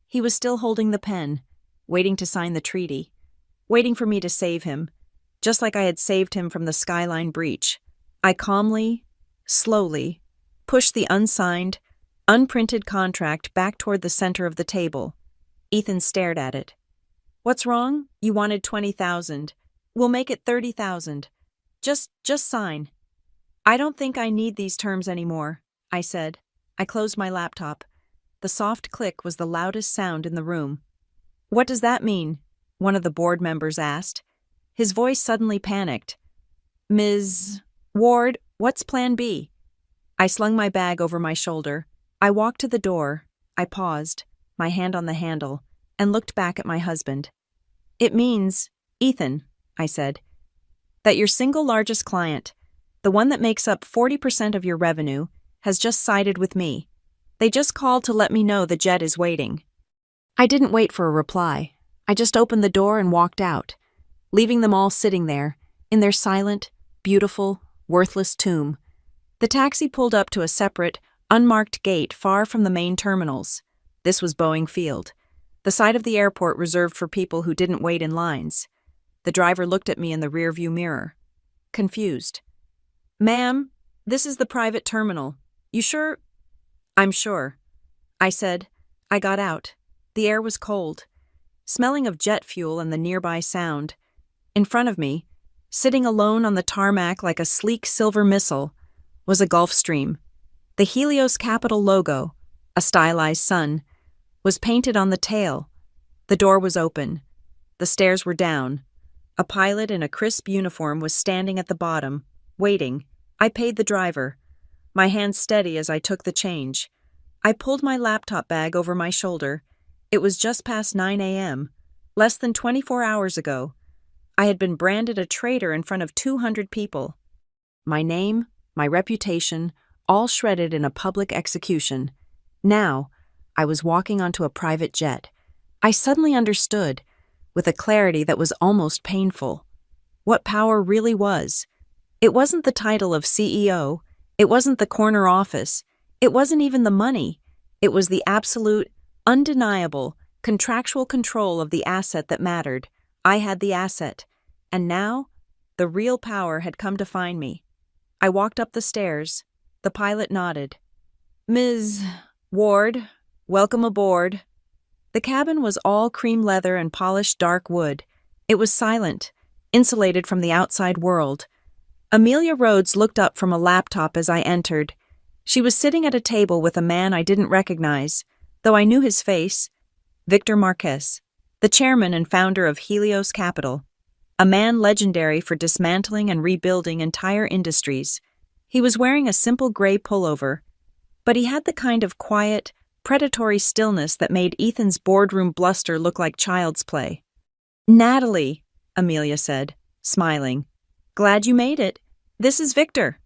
He was still holding the pen, waiting to sign the treaty, waiting for me to save him, just like I had saved him from the skyline breach. I calmly, slowly, pushed the unsigned, unprinted contract back toward the center of the table. Ethan stared at it. What's wrong? You wanted 20,000. We'll make it 30,000. Just sign. I don't think I need these terms anymore, I said. I closed my laptop. The soft click was the loudest sound in the room. What does that mean? One of the board members asked. His voice suddenly panicked. Ms. Ward, what's Plan B? I slung my bag over my shoulder. I walked to the door. I paused, my hand on the handle, and looked back at my husband. It means, Ethan, I said, that your single largest client, the one that makes up 40% of your revenue, has just sided with me. They just called to let me know the jet is waiting. I didn't wait for a reply. I just opened the door and walked out, leaving them all sitting there, in their silent, beautiful, worthless tomb. The taxi pulled up to a separate, unmarked gate far from the main terminals. This was Boeing Field, the side of the airport reserved for people who didn't wait in lines. The driver looked at me in the rearview mirror, confused. Ma'am, this is the private terminal. You sure? I'm sure, I said. I got out. The air was cold, smelling of jet fuel and the nearby sound. In front of me, sitting alone on the tarmac like a sleek silver missile, was a Gulfstream. The Helios Capital logo, a stylized sun, was painted on the tail. The door was open. The stairs were down. A pilot in a crisp uniform was standing at the bottom, waiting. I paid the driver, my hand steady as I took the change. I pulled my laptop bag over my shoulder. It was just past 9 a.m., less than 24 hours ago. I had been branded a traitor in front of 200 people. My name, my reputation, all shredded in a public execution. Now, I was walking onto a private jet. I suddenly understood, with a clarity that was almost painful, what power really was. It wasn't the title of CEO. It wasn't the corner office. It wasn't even the money. It was the absolute, undeniable, contractual control of the asset that mattered. I had the asset. And now, the real power had come to find me. I walked up the stairs. The pilot nodded. Ms. Ward, welcome aboard. The cabin was all cream leather and polished dark wood. It was silent, insulated from the outside world. Amelia Rhodes looked up from a laptop as I entered. She was sitting at a table with a man I didn't recognize, though I knew his face. Victor Marquez, the chairman and founder of Helios Capital, a man legendary for dismantling and rebuilding entire industries. He was wearing a simple gray pullover, but he had the kind of quiet, predatory stillness that made Ethan's boardroom bluster look like child's play. Natalie, Amelia said, smiling. Glad you made it. This is Victor.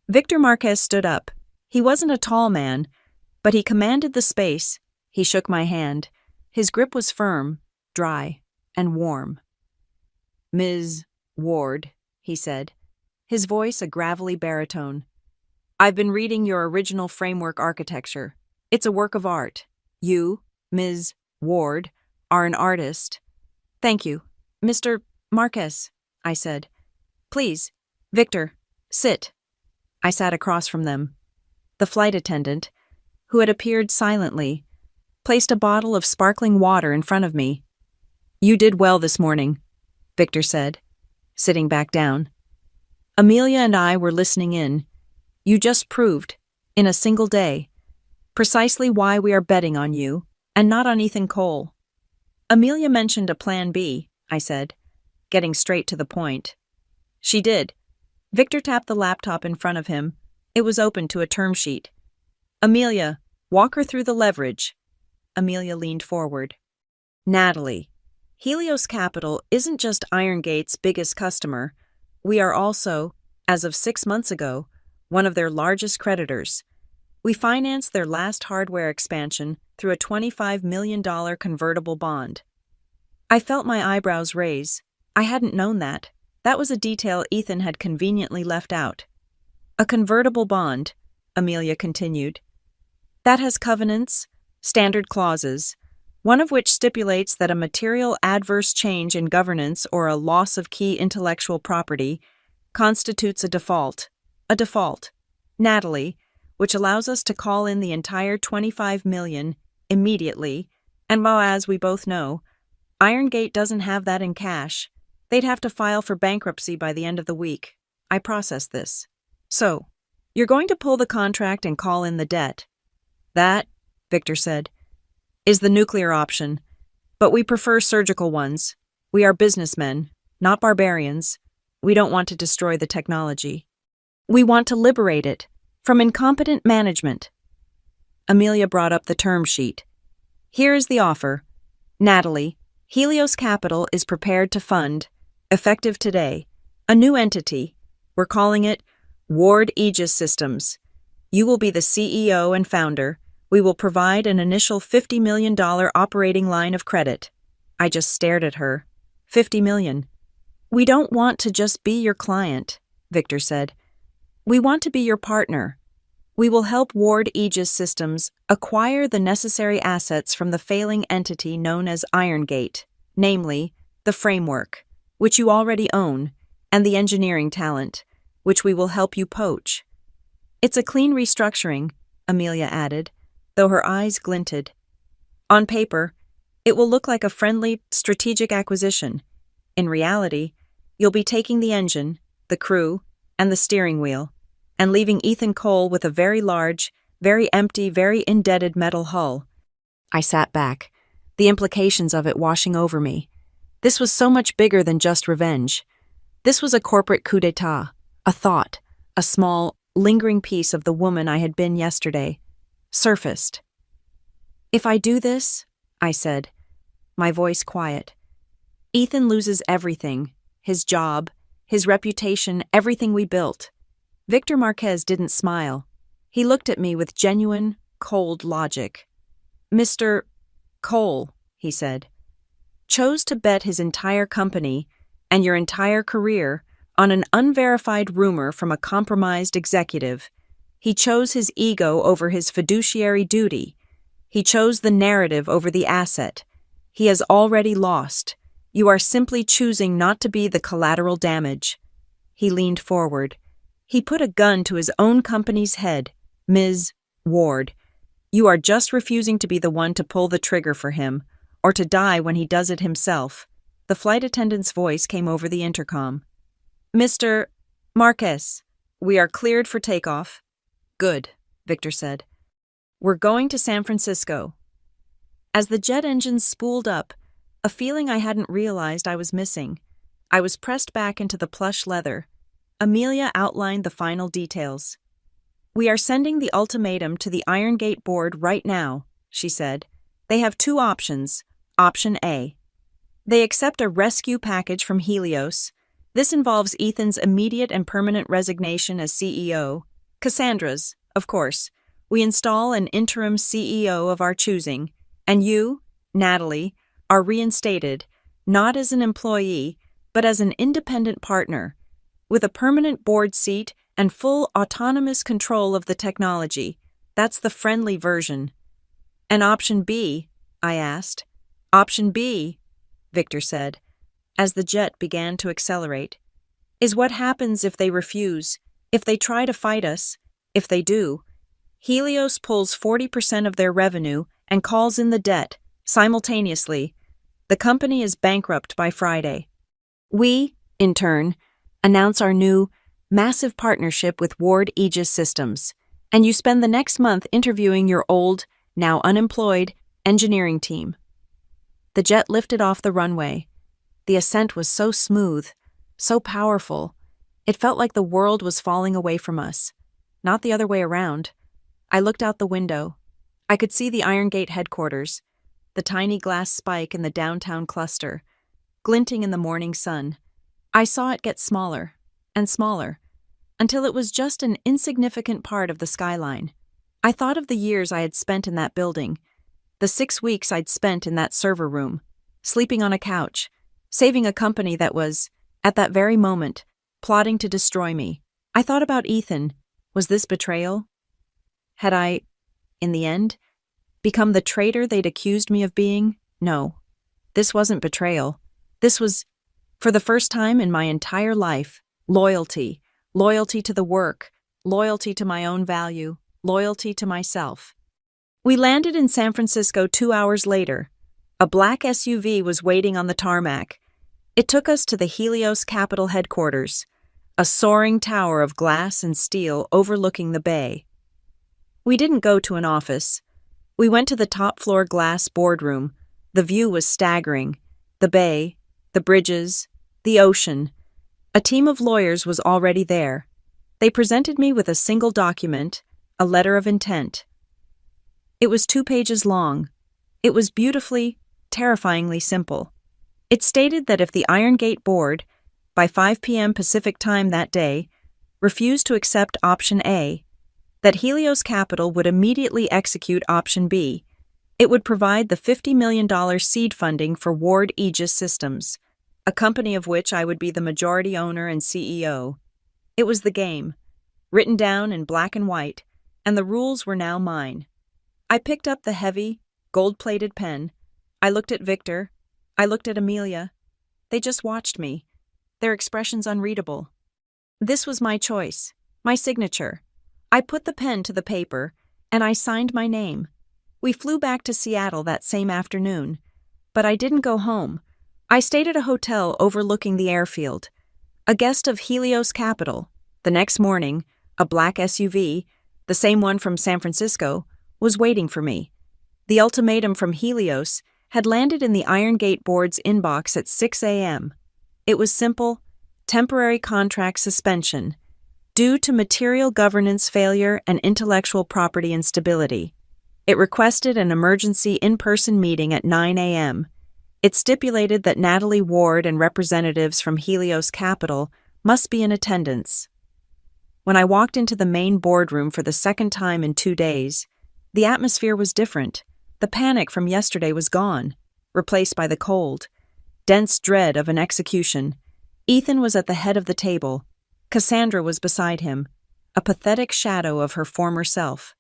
Victor Marquez stood up. He wasn't a tall man, but he commanded the space. He shook my hand. His grip was firm, dry, and warm. Ms. Ward, he said, his voice a gravelly baritone. I've been reading your original framework architecture. It's a work of art. You, Ms. Ward, are an artist. Thank you, Mr. Marquez, I said. Please, Victor, sit. I sat across from them. The flight attendant, who had appeared silently, placed a bottle of sparkling water in front of me. "You did well this morning," Victor said, sitting back down. "Amelia and I were listening in. You just proved, in a single day, precisely why we are betting on you, and not on Ethan Cole." "Amelia mentioned a plan B," I said, getting straight to the point. "She did." Victor tapped the laptop in front of him. It was open to a term sheet. "Amelia, walk her through the leverage." Amelia leaned forward. "Natalie, Helios Capital isn't just Irongate's biggest customer. We are also, as of 6 months ago, one of their largest creditors. We financed their last hardware expansion through a $25 million convertible bond." I felt my eyebrows raise. I hadn't known that. That was a detail Ethan had conveniently left out. "A convertible bond," Amelia continued. "That has covenants, standard clauses, one of which stipulates that a material adverse change in governance or a loss of key intellectual property constitutes a default. A default, Natalie, which allows us to call in the entire $25 million immediately, and while, as we both know, Irongate doesn't have that in cash, they'd have to file for bankruptcy by the end of the week. I processed this. So, you're going to pull the contract and call in the debt. That," Victor said, "is the nuclear option, but we prefer surgical ones. We are businessmen, not barbarians. We don't want to destroy the technology. We want to liberate it from incompetent management." Amelia brought up the term sheet. "Here is the offer. Natalie, Helios Capital is prepared to fund, effective today, a new entity. We're calling it Ward Aegis Systems. You will be the CEO and founder. We will provide an initial $50 million operating line of credit." I just stared at her. $50 million. "We don't want to just be your client," Victor said. "We want to be your partner. We will help Ward Aegis Systems acquire the necessary assets from the failing entity known as Irongate, namely, the framework, which you already own, and the engineering talent, which we will help you poach." "It's a clean restructuring," Amelia added, though her eyes glinted. "On paper, it will look like a friendly, strategic acquisition. In reality, you'll be taking the engine, the crew, and the steering wheel, and leaving Ethan Cole with a very large, very empty, very indebted metal hull." I sat back, the implications of it washing over me. This was so much bigger than just revenge. This was a corporate coup d'etat, a thought, a small, lingering piece of the woman I had been yesterday, surfaced. "If I do this," I said, my voice quiet, "Ethan loses everything, his job, his reputation, everything we built." Victor Marquez didn't smile. He looked at me with genuine, cold logic. "Mr. Cole," he said, "chose to bet his entire company and your entire career on an unverified rumor from a compromised executive. He chose his ego over his fiduciary duty. He chose the narrative over the asset. He has already lost. You are simply choosing not to be the collateral damage." He leaned forward. He put a gun to his own company's head. "Ms. Ward, you are just refusing to be the one to pull the trigger for him, or to die when he does it himself." The flight attendant's voice came over the intercom. "Mr. Marquez, we are cleared for takeoff." "Good," Victor said. "We're going to San Francisco." As the jet engines spooled up, a feeling I hadn't realized I was missing. I was pressed back into the plush leather. Amelia outlined the final details. "We are sending the ultimatum to the Irongate board right now," she said. "They have 2 options. Option A. They accept a rescue package from Helios. This involves Ethan's immediate and permanent resignation as CEO. Cassandra's, of course. We install an interim CEO of our choosing, and you, Natalie, are reinstated, not as an employee, but as an independent partner, with a permanent board seat and full autonomous control of the technology. That's the friendly version." "And option B?" I asked. "Option B," Victor said, as the jet began to accelerate, "is what happens if they refuse, if they try to fight us. If they do, Helios pulls 40% of their revenue and calls in the debt simultaneously. The company is bankrupt by Friday. We, in turn, announce our new, massive partnership with Ward Aegis Systems, and you spend the next month interviewing your old, now unemployed, engineering team. The jet lifted off the runway. The ascent was so smooth, so powerful. It felt like the world was falling away from us, not the other way around. I looked out the window. I could see the Iron Gate headquarters, the tiny glass spike in the downtown cluster, glinting in the morning sun. I saw it get smaller and smaller, until it was just an insignificant part of the skyline. I thought of the years I had spent in that building, the 6 weeks I'd spent in that server room, sleeping on a couch, saving a company that was, at that very moment, plotting to destroy me. I thought about Ethan. Was this betrayal? Had I, in the end, become the traitor they'd accused me of being? No, this wasn't betrayal. This was, for the first time in my entire life, loyalty. Loyalty to the work, loyalty to my own value, loyalty to myself. We landed in San Francisco 2 hours later. A black SUV was waiting on the tarmac. It took us to the Helios Capital headquarters, a soaring tower of glass and steel overlooking the bay. We didn't go to an office. We went to the top-floor glass boardroom. The view was staggering. The bay, the bridges, the ocean. A team of lawyers was already there. They presented me with a single document, a letter of intent. It was 2 pages long. It was beautifully, terrifyingly simple. It stated that if the Iron Gate board, by 5 p.m. Pacific time that day, refused to accept option A, that Helios Capital would immediately execute option B. It would provide the $50 million seed funding for Ward Aegis Systems, a company of which I would be the majority owner and CEO. It was the game, written down in black and white, and the rules were now mine. I picked up the heavy, gold-plated pen. I looked at Victor. I looked at Amelia. They just watched me, their expressions unreadable. This was my choice, my signature. I put the pen to the paper, and I signed my name. We flew back to Seattle that same afternoon, but I didn't go home. I stayed at a hotel overlooking the airfield, a guest of Helios Capital. The next morning, a black SUV, the same one from San Francisco, was waiting for me. The ultimatum from Helios had landed in the Iron Gate board's inbox at 6 a.m. It was simple, temporary contract suspension, due to material governance failure and intellectual property instability. It requested an emergency in-person meeting at 9 a.m. It stipulated that Natalie Ward and representatives from Helios Capital must be in attendance. When I walked into the main boardroom for the second time in 2 days, the atmosphere was different. The panic from yesterday was gone, replaced by the cold, dense dread of an execution. Ethan was at the head of the table. Cassandra was beside him, a pathetic shadow of her former self.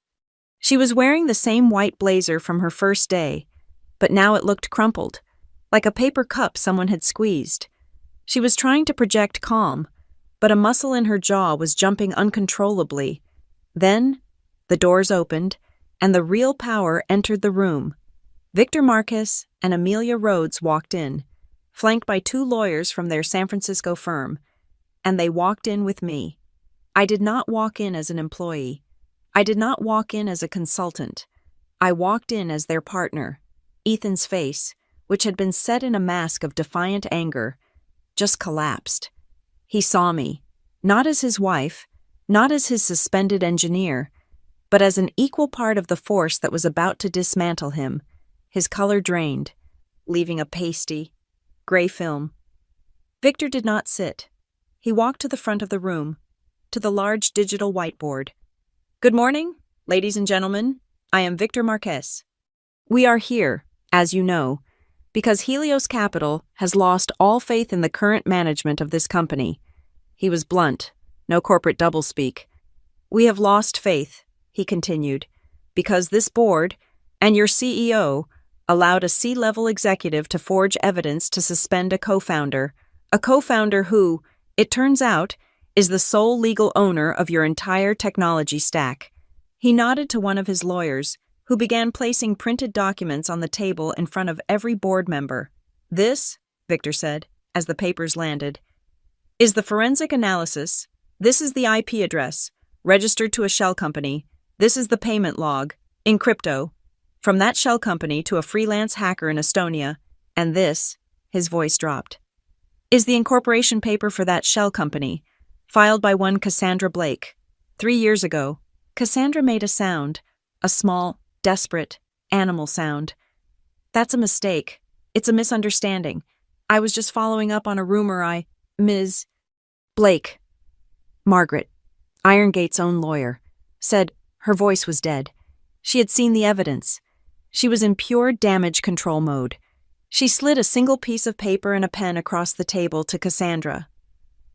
She was wearing the same white blazer from her first day, but now it looked crumpled, like a paper cup someone had squeezed. She was trying to project calm, but a muscle in her jaw was jumping uncontrollably. Then, the doors opened, and the real power entered the room. Victor Marquez and Amelia Rhodes walked in, flanked by 2 lawyers from their San Francisco firm, and they walked in with me. I did not walk in as an employee. I did not walk in as a consultant. I walked in as their partner. Ethan's face, which had been set in a mask of defiant anger, just collapsed. He saw me, not as his wife, not as his suspended engineer, but as an equal part of the force that was about to dismantle him. His color drained, leaving a pasty, gray film. Victor did not sit. He walked to the front of the room, to the large digital whiteboard. Good morning, ladies and gentlemen. I am Victor Marquez. We are here, as you know, because Helios Capital has lost all faith in the current management of this company. He was blunt, no corporate doublespeak. We have lost faith, he continued, because this board and your CEO allowed a C-level executive to forge evidence to suspend a co-founder who, it turns out, is the sole legal owner of your entire technology stack. He nodded to one of his lawyers, who began placing printed documents on the table in front of every board member. "This," Victor said, as the papers landed, "is the forensic analysis. This is the IP address, registered to a shell company. This is the payment log, in crypto, from that shell company to a freelance hacker in Estonia. And this," his voice dropped, "is the incorporation paper for that shell company, filed by one Cassandra Blake. 3 years ago." Cassandra made a sound, a small, desperate, animal sound. "That's a mistake. It's a misunderstanding. I was just following up on a rumor Ms. Blake." Margaret, Irongate's own lawyer, said her voice was dead. She had seen the evidence. She was in pure damage control mode. She slid a single piece of paper and a pen across the table to Cassandra.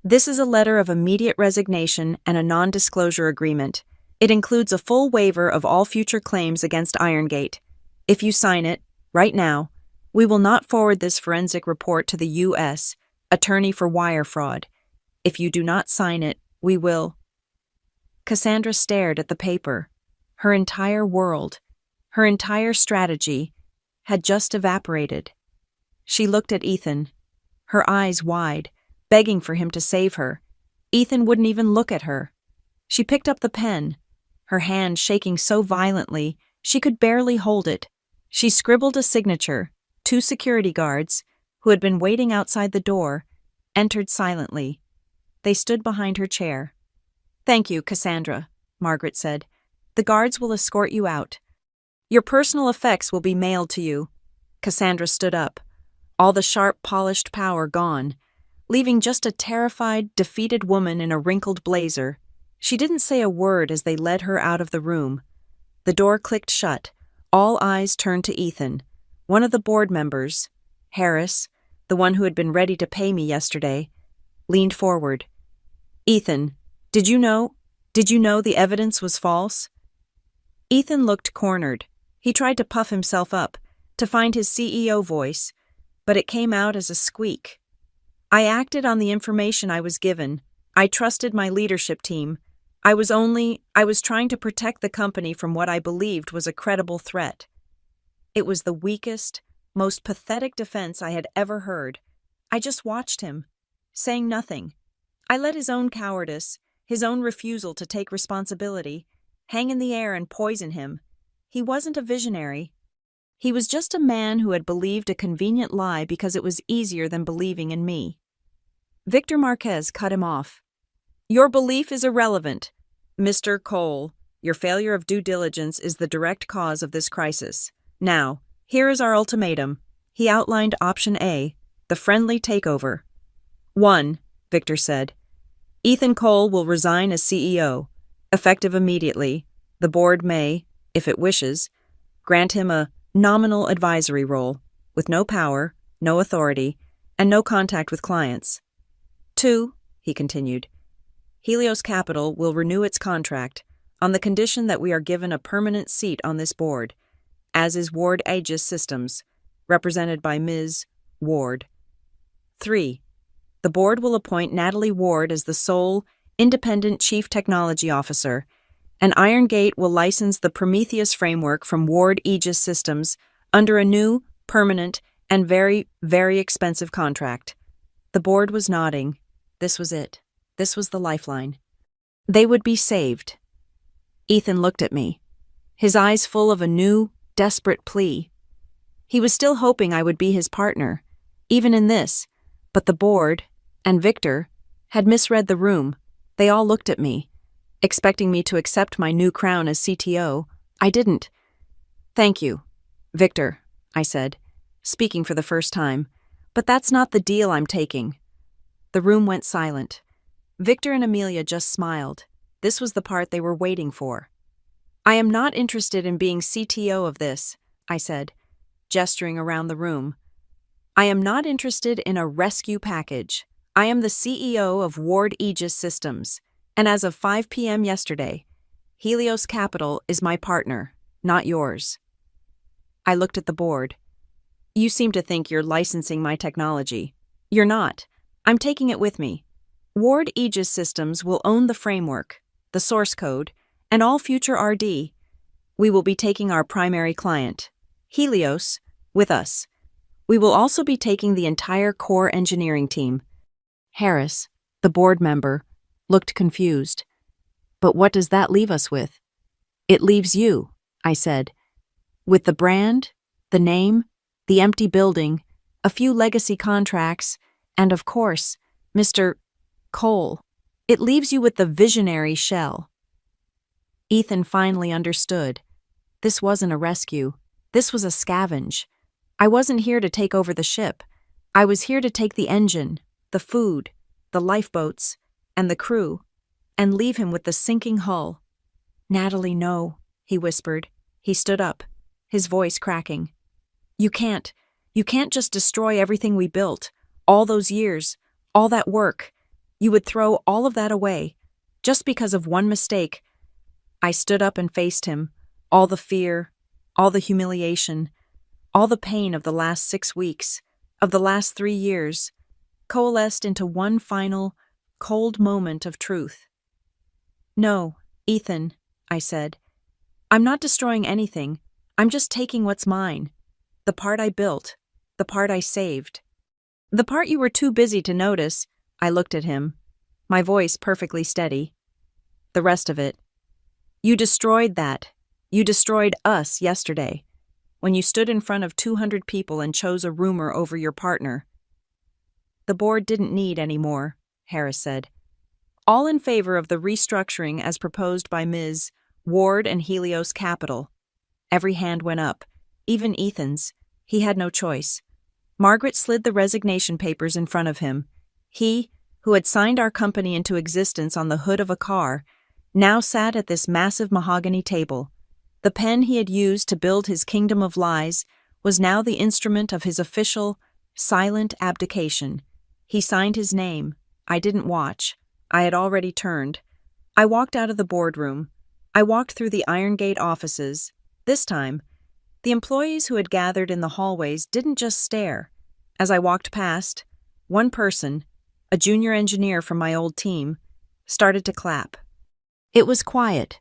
"This is a letter of immediate resignation and a non-disclosure agreement. It includes a full waiver of all future claims against Irongate. If you sign it, right now, we will not forward this forensic report to the U.S. Attorney for Wire Fraud. If you do not sign it, we will." Cassandra stared at the paper. Her entire world, her entire strategy, had just evaporated. She looked at Ethan, her eyes wide, begging for him to save her. Ethan wouldn't even look at her. She picked up the pen, her hand shaking so violently she could barely hold it. She scribbled a signature. 2 security guards, who had been waiting outside the door, entered silently. They stood behind her chair. "Thank you, Cassandra," Margaret said. "The guards will escort you out. Your personal effects will be mailed to you." Cassandra stood up, all the sharp, polished power gone, leaving just a terrified, defeated woman in a wrinkled blazer. She didn't say a word as they led her out of the room. The door clicked shut. All eyes turned to Ethan. One of the board members, Harris, the one who had been ready to pay me yesterday, leaned forward. "Ethan, did you know the evidence was false?" Ethan looked cornered. He tried to puff himself up, to find his CEO voice, but it came out as a squeak. "I acted on the information I was given. I trusted my leadership team. I was trying to protect the company from what I believed was a credible threat." It was the weakest, most pathetic defense I had ever heard. I just watched him, saying nothing. I let his own cowardice, his own refusal to take responsibility, hang in the air and poison him. He wasn't a visionary. He was just a man who had believed a convenient lie because it was easier than believing in me. Victor Marquez cut him off. "Your belief is irrelevant. Mr. Cole, your failure of due diligence is the direct cause of this crisis. Now, here is our ultimatum." He outlined option A, the friendly takeover. 1, Victor said. "Ethan Cole will resign as CEO. Effective immediately, the board may, if it wishes, grant him a nominal advisory role, with no power, no authority, and no contact with clients. 2, he continued, Helios Capital will renew its contract on the condition that we are given a permanent seat on this board, as is Ward Aegis Systems, represented by Ms. Ward. 3, the board will appoint Natalie Ward as the sole, independent Chief Technology Officer, and Irongate will license the Prometheus framework from Ward Aegis Systems under a new, permanent, and very, very expensive contract. The board was nodding. This was it. This was the lifeline. They would be saved. Ethan looked at me, his eyes full of a new, desperate plea. He was still hoping I would be his partner, even in this, but the board, and Victor, had misread the room. They all looked at me, expecting me to accept my new crown as CTO. I didn't. "Thank you, Victor," I said, speaking for the first time, "but that's not the deal I'm taking." The room went silent. Victor and Amelia just smiled. This was the part they were waiting for. "I am not interested in being CTO of this," I said, gesturing around the room. "I am not interested in a rescue package. I am the CEO of Ward Aegis Systems, and as of 5 p.m. yesterday, Helios Capital is my partner, not yours." I looked at the board. "You seem to think you're licensing my technology. You're not. I'm taking it with me. Ward Aegis Systems will own the framework, the source code, and all future RD. We will be taking our primary client, Helios, with us. We will also be taking the entire core engineering team. Harris, the board member, looked confused. But what does that leave us with? It leaves you, I said. With the brand, the name, the empty building, a few legacy contracts, and of course, Mr. Cole. It leaves you with the visionary shell. Ethan finally understood. This wasn't a rescue. This was a scavenge. I wasn't here to take over the ship. I was here to take the engine, the food, the lifeboats, and the crew, and leave him with the sinking hull. Natalie, no, he whispered. He stood up, his voice cracking. You can't just destroy everything we built, all those years, all that work. You would throw all of that away, just because of one mistake. I stood up and faced him, all the fear, all the humiliation, all the pain of the last 6 weeks, of the last 3 years, coalesced into one final, cold moment of truth. No, Ethan, I said. I'm not destroying anything. I'm just taking what's mine. The part I built, the part I saved. The part you were too busy to notice. I looked at him, my voice perfectly steady. The rest of it. You destroyed that. You destroyed us yesterday, when you stood in front of 200 people and chose a rumor over your partner. The board didn't need any more, Harris said. All in favor of the restructuring as proposed by Ms. Ward and Helios Capital. Every hand went up, even Ethan's. He had no choice. Margaret slid the resignation papers in front of him. He, who had signed our company into existence on the hood of a car, now sat at this massive mahogany table. The pen he had used to build his kingdom of lies was now the instrument of his official, silent abdication. He signed his name. I didn't watch. I had already turned. I walked out of the boardroom. I walked through the Iron Gate offices. This time, the employees who had gathered in the hallways didn't just stare. As I walked past, one person, a junior engineer from my old team, started to clap. It was quiet,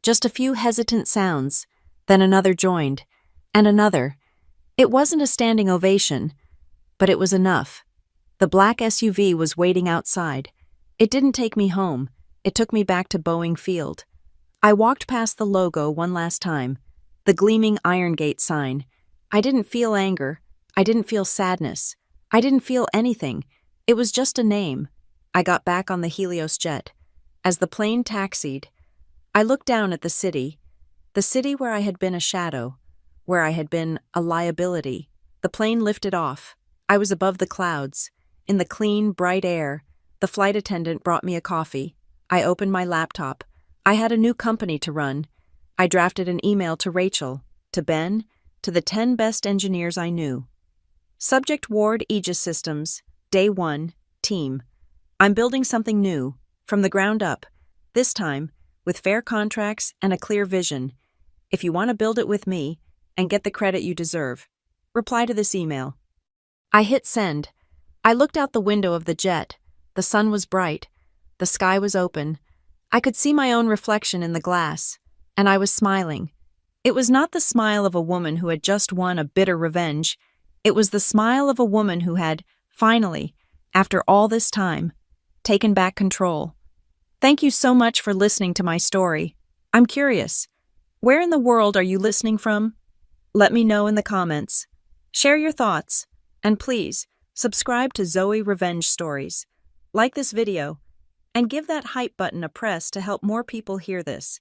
just a few hesitant sounds, then another joined, and another. It wasn't a standing ovation, but it was enough. The black SUV was waiting outside. It didn't take me home. It took me back to Boeing Field. I walked past the logo one last time, the gleaming Iron Gate sign. I didn't feel anger. I didn't feel sadness. I didn't feel anything. It was just a name. I got back on the Helios jet. As the plane taxied, I looked down at the city where I had been a shadow, where I had been a liability. The plane lifted off. I was above the clouds. In the clean, bright air, the flight attendant brought me a coffee. I opened my laptop. I had a new company to run. I drafted an email to Rachel, to Ben, to the 10 best engineers I knew. Subject Ward Aegis Systems, Day 1, Team. I'm building something new, from the ground up, this time with fair contracts and a clear vision. If you want to build it with me and get the credit you deserve, reply to this email. I hit send. I looked out the window of the jet. The sun was bright. The sky was open. I could see my own reflection in the glass, and I was smiling. It was not the smile of a woman who had just won a bitter revenge. It was the smile of a woman who had, finally, after all this time, taken back control. Thank you so much for listening to my story. I'm curious. Where in the world are you listening from? Let me know in the comments. Share your thoughts. And please, subscribe to Zoe Revenge Stories. Like this video, and give that hype button a press to help more people hear this.